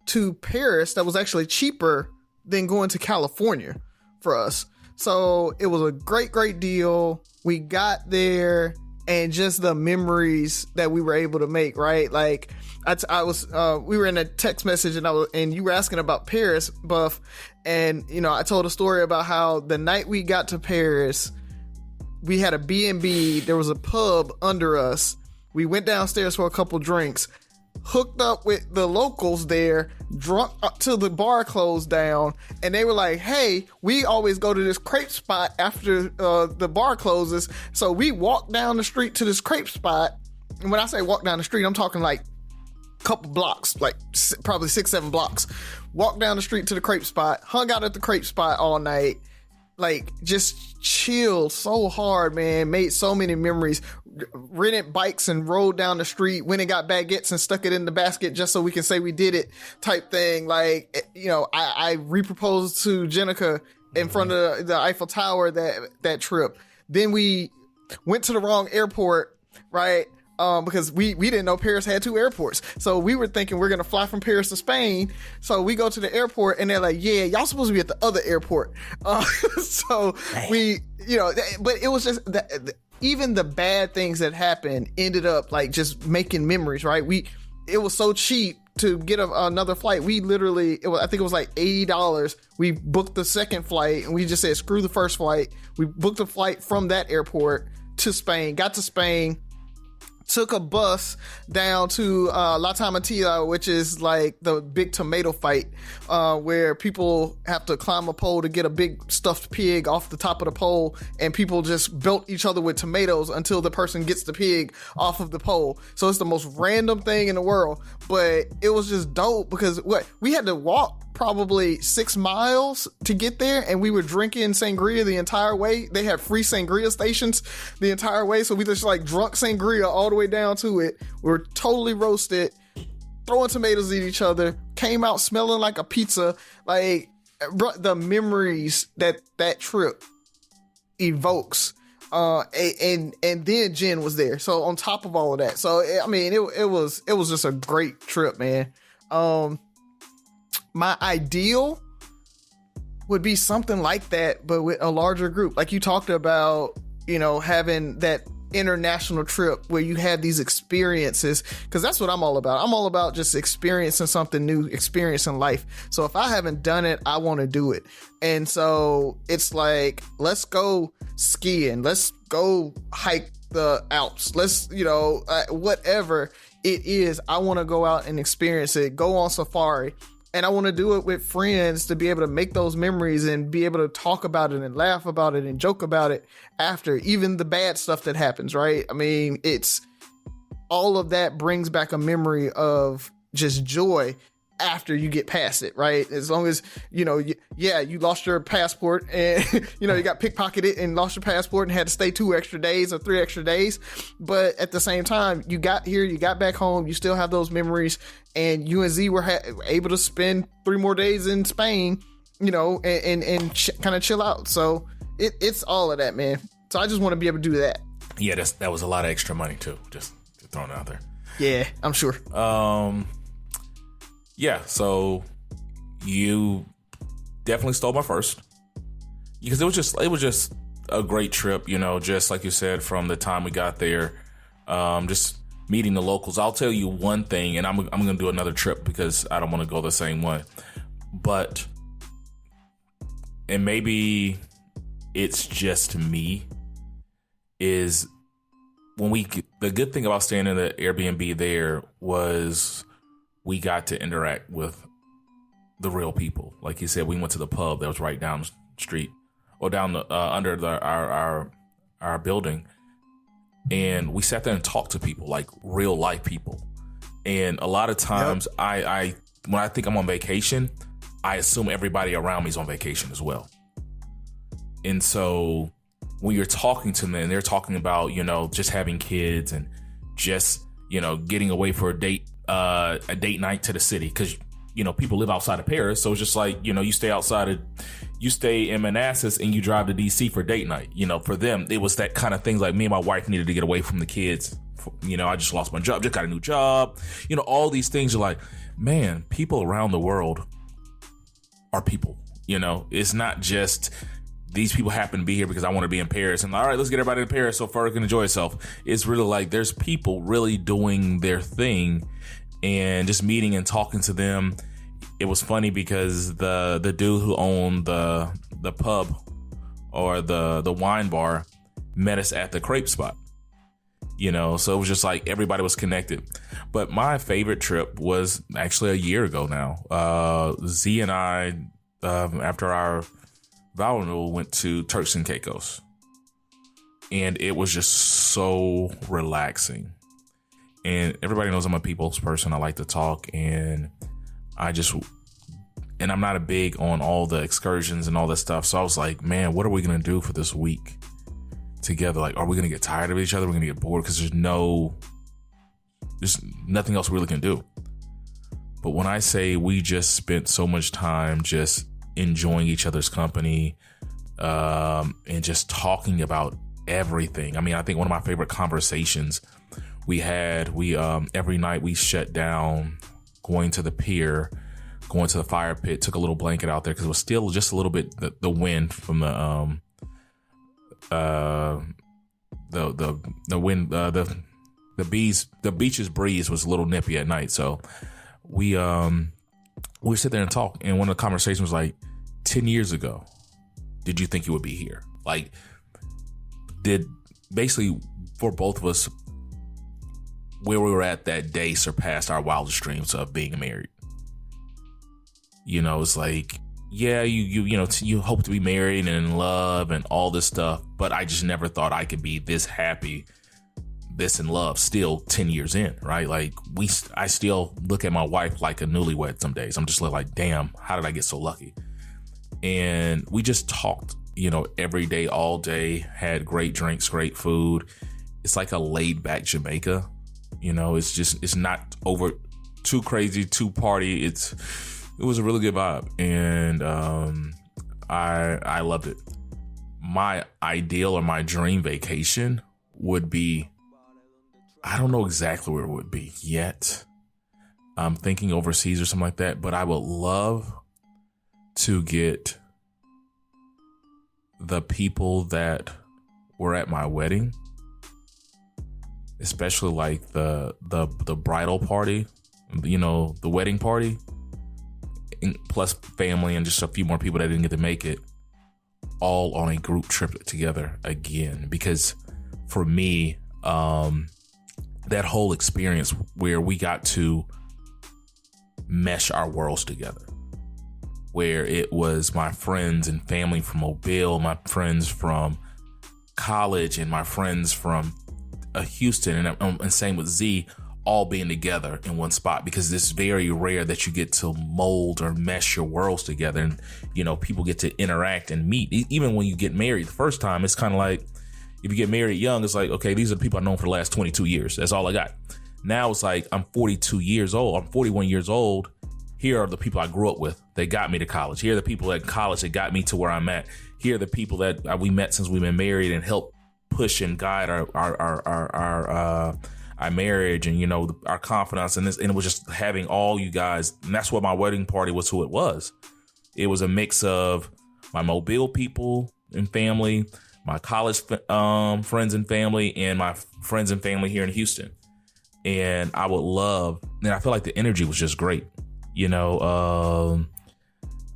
to Paris that was actually cheaper than going to California for us. So it was a great deal. We got there, and just the memories that we were able to make, right? Like we were in a text message, and you were asking about Paris, Buff, and I told a story about how the night we got to Paris, we had a B&B. There was a pub under us. We went downstairs for a couple drinks, hooked up with the locals there, drunk up till the bar closed down, and they were like, hey, we always go to this crepe spot after the bar closes. So we walked down the street to this crepe spot. And when I say walk down the street, I'm talking like a couple blocks, like probably 6-7 blocks. Walked down the street to the crepe spot, hung out at the crepe spot all night, like just chilled so hard, man. Made so many memories. Rented bikes and rode down the street, went and got baguettes and stuck it in the basket just so we can say we did it type thing. Like, I reproposed to Jenica in front of the Eiffel Tower that trip. Then we went to the wrong airport, right? Because we didn't know Paris had 2 airports. So we were thinking we're going to fly from Paris to Spain. So we go to the airport, and they're like, yeah, y'all supposed to be at the other airport. So we, but it was just that even the bad things that happened ended up like just making memories, right? It was so cheap to get another flight. We literally, I think it was like $80. We booked the second flight, and we just said, screw the first flight. We booked a flight from that airport to Spain, got to Spain, took a bus down to La Tomatina, which is like the big tomato fight, where people have to climb a pole to get a big stuffed pig off the top of the pole, and people just belt each other with tomatoes until the person gets the pig off of the pole. So it's the most random thing in the world, but it was just dope because we had to walk probably 6 miles to get there, and we were drinking sangria the entire way. They had free sangria stations the entire way, so we just like drunk sangria all the way down to it. We were totally roasted, throwing tomatoes at each other, came out smelling like a pizza. Like, the memories that trip evokes. And then Jen was there, so on top of all of that, so I mean it was just a great trip, man. My ideal would be something like that, but with a larger group. Like you talked about, having that international trip where you have these experiences, because that's what I'm all about. I'm all about just experiencing something new, experiencing life. So if I haven't done it, I want to do it. And so it's like, let's go skiing. Let's go hike the Alps. Let's, whatever it is, I want to go out and experience it, go on safari. And I want to do it with friends to be able to make those memories and be able to talk about it and laugh about it and joke about it after, even the bad stuff that happens, right? I mean, it's all of that brings back a memory of just joy after you get past it, right? As long as, you lost your passport and, you got pickpocketed and lost your passport and had to stay 2 extra days or 3 extra days. But at the same time, you got here, you got back home, you still have those memories, and you and Z were able to spend 3 more days in Spain, and kind of chill out. So it's all of that, man. So I just want to be able to do that. Yeah, that was a lot of extra money too. Just throwing it out there. Yeah, I'm sure. Yeah, so you definitely stole my first, because it was just a great trip, just like you said, from the time we got there, just meeting the locals. I'll tell you one thing, and I'm going to do another trip because I don't want to go the same one, but, and maybe it's just me, is the good thing about staying in the Airbnb there was we got to interact with the real people. Like you said, we went to the pub that was right down the street, or down under our building, and we sat there and talked to people, like real life people. And a lot of times, I when I think I'm on vacation, I assume everybody around me is on vacation as well. And so when you're talking to them and they're talking about, just having kids and just, getting away for a date night to the city, because people live outside of Paris, so it's just like, you stay in Manassas and you drive to DC for date night. For them, it was that kind of thing. Like, me and my wife needed to get away from the kids. I just lost my job, just got a new job. All these things are like, man, people around the world are people. It's not just these people happen to be here because I want to be in Paris, and all right, let's get everybody in Paris so Ferg can enjoy itself. It's really like there's people really doing their thing, and just meeting and talking to them. It was funny because the dude who owned the pub or the wine bar met us at the crepe spot. So it was just like everybody was connected. But my favorite trip was actually a year ago now. Z and I, after our vow renewal, went to Turks and Caicos, and it was just so relaxing. And everybody knows I'm a people's person. I like to talk, and I'm not a big on all the excursions and all that stuff. So I was like, man, what are we going to do for this week together? Like, are we going to get tired of each other? We're going to get bored because there's nothing else we really can do. But when I say we just spent so much time just enjoying each other's company, and just talking about everything. I mean, I think one of my favorite conversations we had, every night we shut down, going to the pier, going to the fire pit, took a little blanket out there because it was still just a little bit the wind from the wind, the beach's breeze was a little nippy at night. So we sit there and talk, and one of the conversations was like, 10 years ago, did you think you would be here? Like, did basically for both of us, where we were at that day surpassed our wildest dreams of being married? It's like, yeah, you hope to be married and in love and all this stuff, but I just never thought I could be this happy, this in love still 10 years in, right? Like, I still look at my wife like a newlywed some days. I'm just like, damn, how did I get so lucky? And we just talked, every day, all day, had great drinks, great food. It's like a laid back Jamaica. It's not over too crazy, too party. It was a really good vibe. And I loved it. My ideal or my dream vacation would be, I don't know exactly where it would be yet. I'm thinking overseas or something like that, but I would love to get the people that were at my wedding, especially like the bridal party, the wedding party, plus family and just a few more people that didn't get to make it, all on a group trip together again. Because for me, that whole experience where we got to mesh our worlds together, where it was my friends and family from Mobile, my friends from college, and my friends from Houston, and same with Z, all being together in one spot, because it's very rare that you get to mold or mesh your worlds together, and people get to interact and meet. Even when you get married the first time, it's kind of like, if you get married young, it's like, okay, these are the people I've known for the last 22 years. That's all I got. Now it's like, I'm 41 years old, here are the people I grew up with. They got me to college. Here are the people at college that got me to where I'm at. Here are the people that we met since we've been married and helped push and guide our marriage and, you know, our confidence. And it was just having all you guys. And that's what my wedding party was, who it was. It was a mix of my Mobile people and family, my college friends and family, and my friends and family here in Houston. And I would love, and I feel like the energy was just great. You know,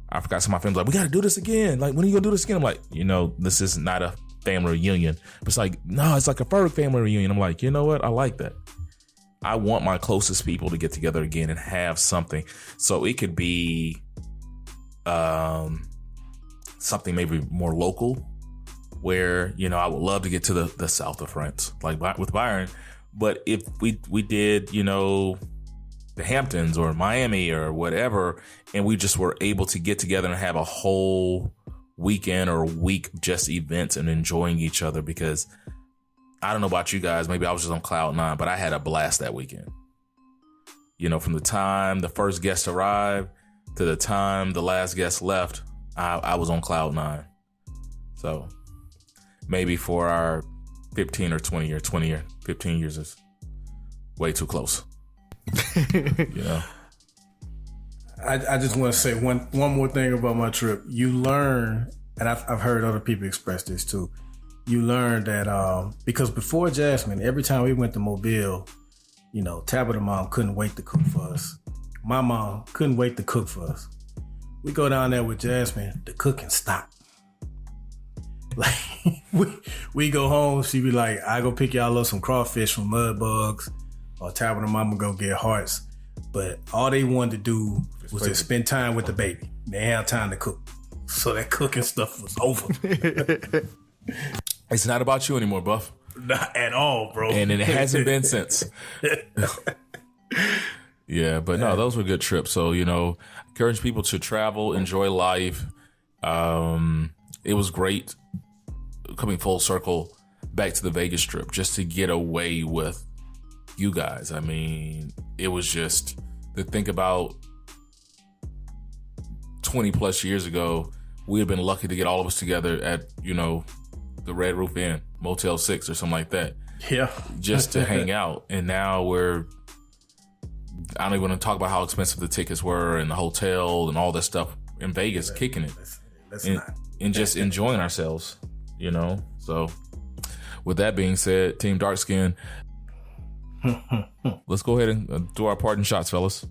I forgot some of my friends like, we got to do this again. Like, when are you going to do this again? I'm like, you know, this is not a family reunion. But it's like, no, it's like a Ferg family reunion. I'm like, you know what? I like that. I want my closest people to get together again and have something. So it could be something maybe more local where, you know, I would love to get to the south of France, like with Byron. But if we did, you know, the Hamptons or Miami or whatever, and we just were able to get together and have a whole weekend or week of just events and enjoying each other, because I don't know about you guys, maybe I was just on cloud nine, but I had a blast that weekend. You know, from the time the first guest arrived to the time the last guest left, I was on cloud nine. So maybe for our 15 years is way too close. You know, I just want to say one more thing about my trip. You learn, and I've heard other people express this too. You learn that because before Jasmine, every time we went to Mobile, you know, Tabitha mom couldn't wait to cook for us. My mom couldn't wait to cook for us. We go down there with Jasmine, the cooking stopped. Like we go home, she be like, I go pick y'all up some crawfish from Mud Bugs, or Tabitha mama go get hearts. But all they wanted to do was just spend time with the baby. They didn't have time to cook. So that cooking stuff was over. It's not about you anymore, Buff. Not at all, bro. And it hasn't been since. Yeah, but no, those were good trips. So, you know, encourage people to travel, enjoy life. It was great coming full circle back to the Vegas trip just to get away with you guys. I mean, it was just to think about 20 plus years ago, we had been lucky to get all of us together at, you know, the Red Roof Inn, Motel 6 or something like that. Yeah. Just to hang out. And now I don't even want to talk about how expensive the tickets were and the hotel and all that stuff in Vegas, kicking it. And just enjoying ourselves, you know? So with that being said, Team Darkskin, let's go ahead and do our parting shots, fellas.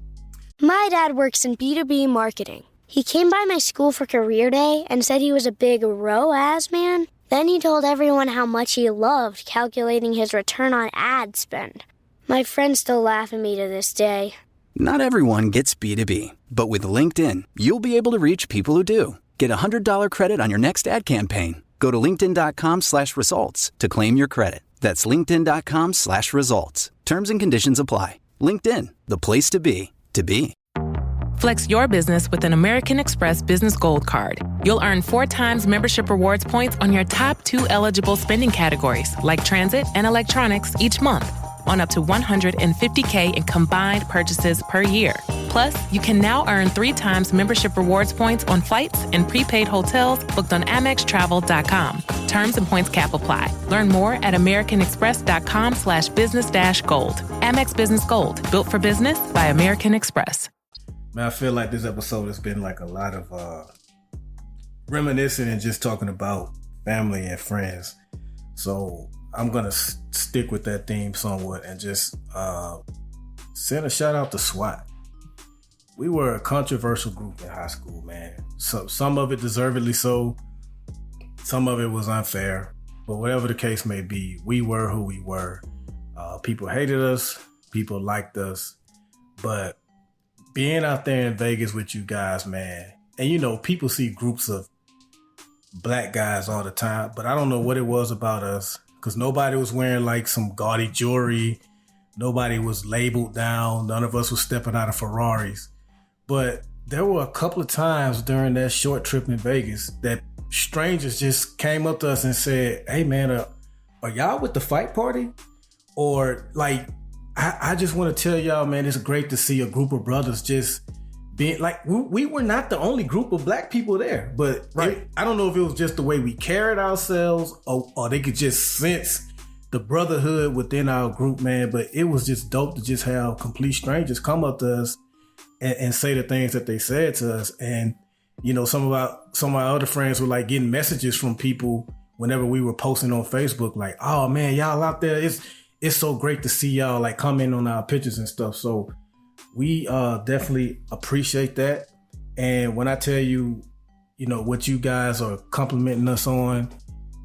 My dad works in B2B marketing. He came by my school for career day and said he was a big ROAS man. Then he told everyone how much he loved calculating his return on ad spend. My friends still laugh at me to this day. Not everyone gets B2B, but with LinkedIn, you'll be able to reach people who do. Get a $100 credit on your next ad campaign. Go to linkedin.com/results to claim your credit. That's linkedin.com/results. Terms and conditions apply. LinkedIn, the place to be, to be. Flex your business with an American Express Business Gold Card. You'll earn 4 times membership rewards points on your top 2 eligible spending categories, like transit and electronics, each month, on up to $150K in combined purchases per year. Plus, you can now earn 3 times membership rewards points on flights and prepaid hotels booked on AmexTravel.com. Terms and points cap apply. Learn more at AmericanExpress.com/business-gold. Amex Business Gold, built for business by American Express. Man, I feel like this episode has been like a lot of reminiscing and just talking about family and friends. So I'm going to stick with that theme somewhat and just send a shout out to S.W.A.T. We were a controversial group in high school, man. So some of it deservedly so. Some of it was unfair. But whatever the case may be, we were who we were. People hated us. People liked us. But being out there in Vegas with you guys, man, and you know, people see groups of black guys all the time, but I don't know what it was about us, because nobody was wearing like some gaudy jewelry. Nobody was labeled down. None of us was stepping out of Ferraris. But there were a couple of times during that short trip in Vegas that strangers just came up to us and said, hey man, are y'all with the fight party? Or like, I just want to tell y'all, man, it's great to see a group of brothers just being like, we were not the only group of black people there, but I don't know if it was just the way we carried ourselves or they could just sense the brotherhood within our group, man. But it was just dope to just have complete strangers come up to us and say the things that they said to us. And, you know, some of our other friends were like getting messages from people whenever we were posting on Facebook, like, oh man, y'all out there, it's so great to see y'all like comment on our pictures and stuff. So we definitely appreciate that. And when I tell you, you know, what you guys are complimenting us on,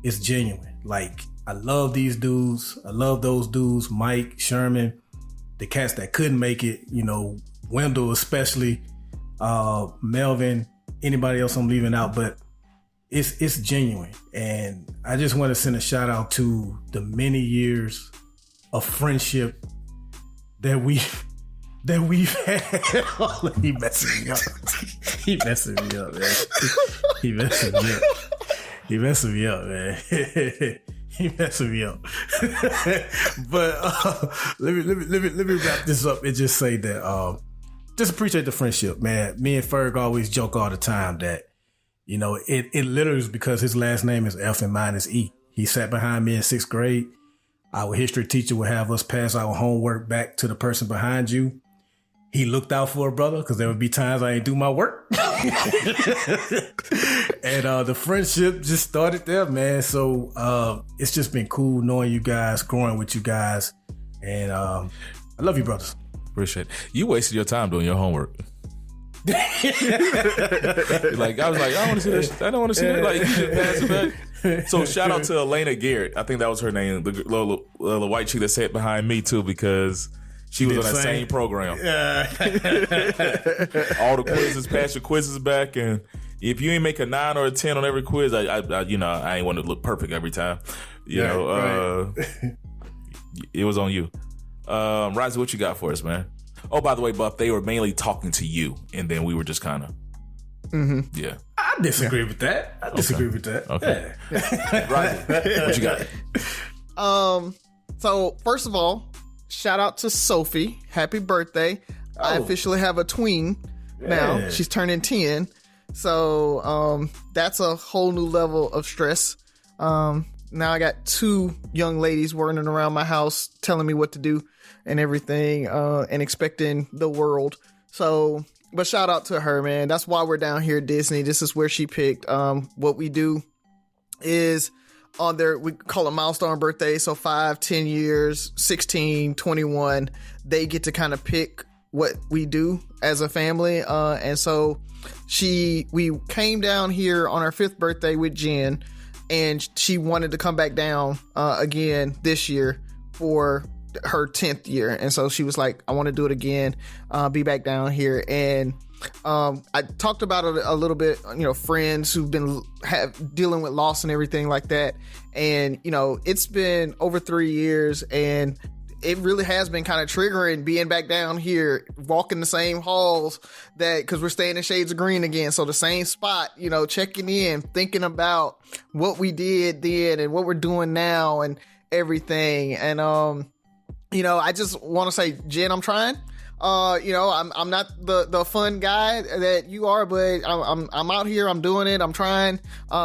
it's genuine. Like, I love these dudes. I love those dudes, Mike, Sherman, the cats that couldn't make it, you know, Wendell especially, Melvin, anybody else I'm leaving out, but it's genuine. And I just want to send a shout out to the many years of friendship that we've had. Oh, he messing me up. He messing me up, man. He messing me up. He messing me up, man. He messing me up. But let me wrap this up and just say that just appreciate the friendship, man. Me and Ferg always joke all the time that, you know, it literally is because his last name is F and mine is E. He sat behind me in 6th grade. Our history teacher would have us pass our homework back to the person behind you. He looked out for a brother because there would be times I ain't do my work. And the friendship just started there, man. So it's just been cool knowing you guys, growing with you guys. And I love you, brothers. Appreciate it. You wasted your time doing your homework. Like, I was like, I don't want to see that. I don't want to see that. Like, you just pass it back. So shout out to Elena Garrett. I think that was her name. The little white chick that sat behind me too, because she was on that same program. Yeah. All the quizzes, pass your quizzes back, and if you ain't make a 9 or a 10 on every quiz, I ain't want to look perfect every time. You know, it was on you. Razi, what you got for us, man? Oh, by the way, Buff, they were mainly talking to you, and then we were just kind of, yeah. I disagree with that. Okay. Yeah. Razi, what you got? So first of all, shout out to Sophie. Happy birthday. I officially have a tween now. She's turning 10. So that's a whole new level of stress. Now I got 2 young ladies running around my house telling me what to do and everything, and expecting the world. So, but shout out to her, man. That's why we're down here at Disney. This is where she picked. What we do is on their, we call it milestone birthday. So 5, 10 years, 16, 21, they get to kind of pick what we do as a family. And so we came down here on our 5th birthday with Jen, and she wanted to come back down again this year for her 10th year. And so she was like, I want to do it again, be back down here. And I talked about it a little bit, you know, friends who've been dealing with loss and everything like that. And, you know, it's been over 3 years, and it really has been kind of triggering being back down here, walking the same halls because we're staying in Shades of Green again. So the same spot, you know, checking in, thinking about what we did then and what we're doing now and everything. And, you know, I just want to say, Jen, I'm trying. You know, I'm not the fun guy that you are, but I'm out here. I'm doing it. I'm trying.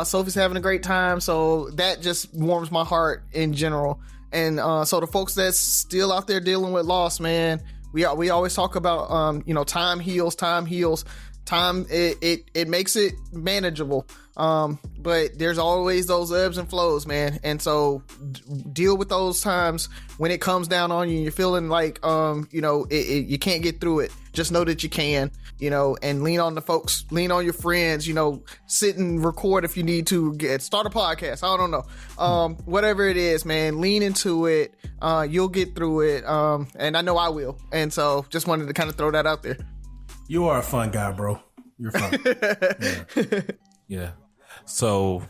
Sophie's having a great time. So that just warms my heart in general. And so the folks that's still out there dealing with loss, man, we always talk about, you know, time heals. Time, it makes it manageable. But there's always those ebbs and flows, man. And so deal with those times when it comes down on you and you're feeling like, you know, you can't get through it. Just know that you can, you know, and lean on the folks, lean on your friends, you know, sit and record if you need to, start a podcast. I don't know. Whatever it is, man, lean into it. You'll get through it. And I know I will. And so just wanted to kind of throw that out there. You are a fun guy, bro. You're fun. Yeah. So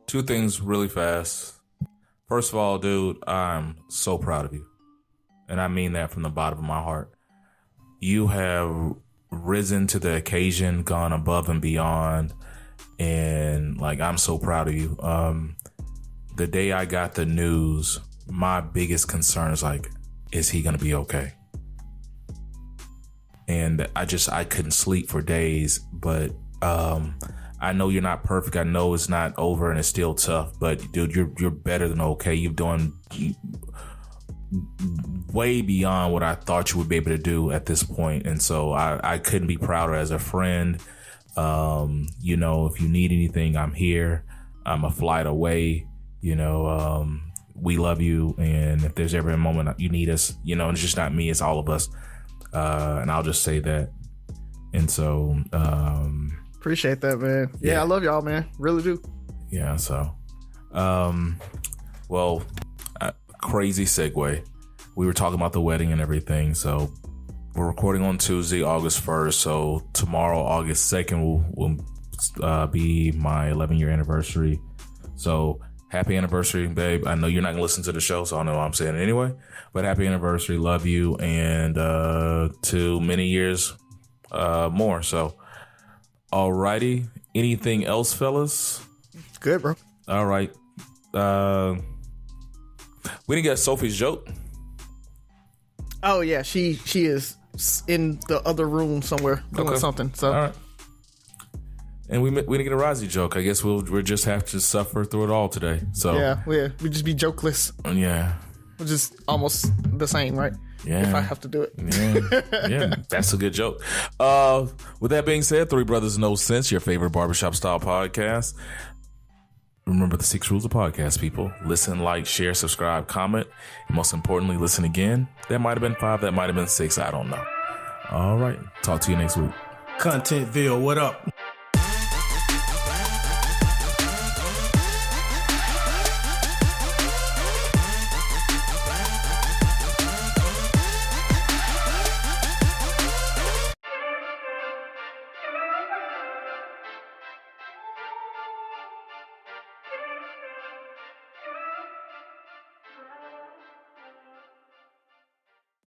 2 things really fast. First of all, dude, I'm so proud of you. And I mean that from the bottom of my heart. You have risen to the occasion, gone above and beyond. And like, I'm so proud of you. The day I got the news, my biggest concern is like, is he going to be okay? and I couldn't sleep for days. But I know you're not perfect. I know it's not over and it's still tough. But dude, you're better than okay. You've done way beyond what I thought you would be able to do at this point, and so I couldn't be prouder as a friend. You know, if you need anything, I'm here. I'm a flight away. You know, we love you, and if there's ever a moment you need us, you know, and it's just not me, it's all of us. And I'll just say that. And so appreciate that, man. Yeah, I love y'all, man. Really do. Yeah, so well, crazy segue. We were talking about the wedding and everything. So we're recording on Tuesday, August 1st. So tomorrow, August 2nd, will be my 11-year anniversary. So happy anniversary, babe. I know you're not going to listen to the show, so I don't know why I'm saying it anyway. But happy anniversary. Love you. And to many years more. So, alrighty. Anything else, fellas? Good, bro. All right. We didn't get Sophie's joke. Oh, yeah. She is in the other room somewhere doing something. So. All right. And we didn't get a Razi joke. I guess we'll just have to suffer through it all today. So yeah, we just be jokeless. Yeah, which is almost the same, right? Yeah, if I have to do it. Yeah, that's a good joke. With that being said, Three Brothers No Sense, your favorite barbershop style podcast. Remember the 6 rules of podcast, people. Listen, like, share, subscribe, comment, and most importantly, listen again. That might have been 5, that might have been 6. I don't know. All right, talk to you next week. Contentville, what up?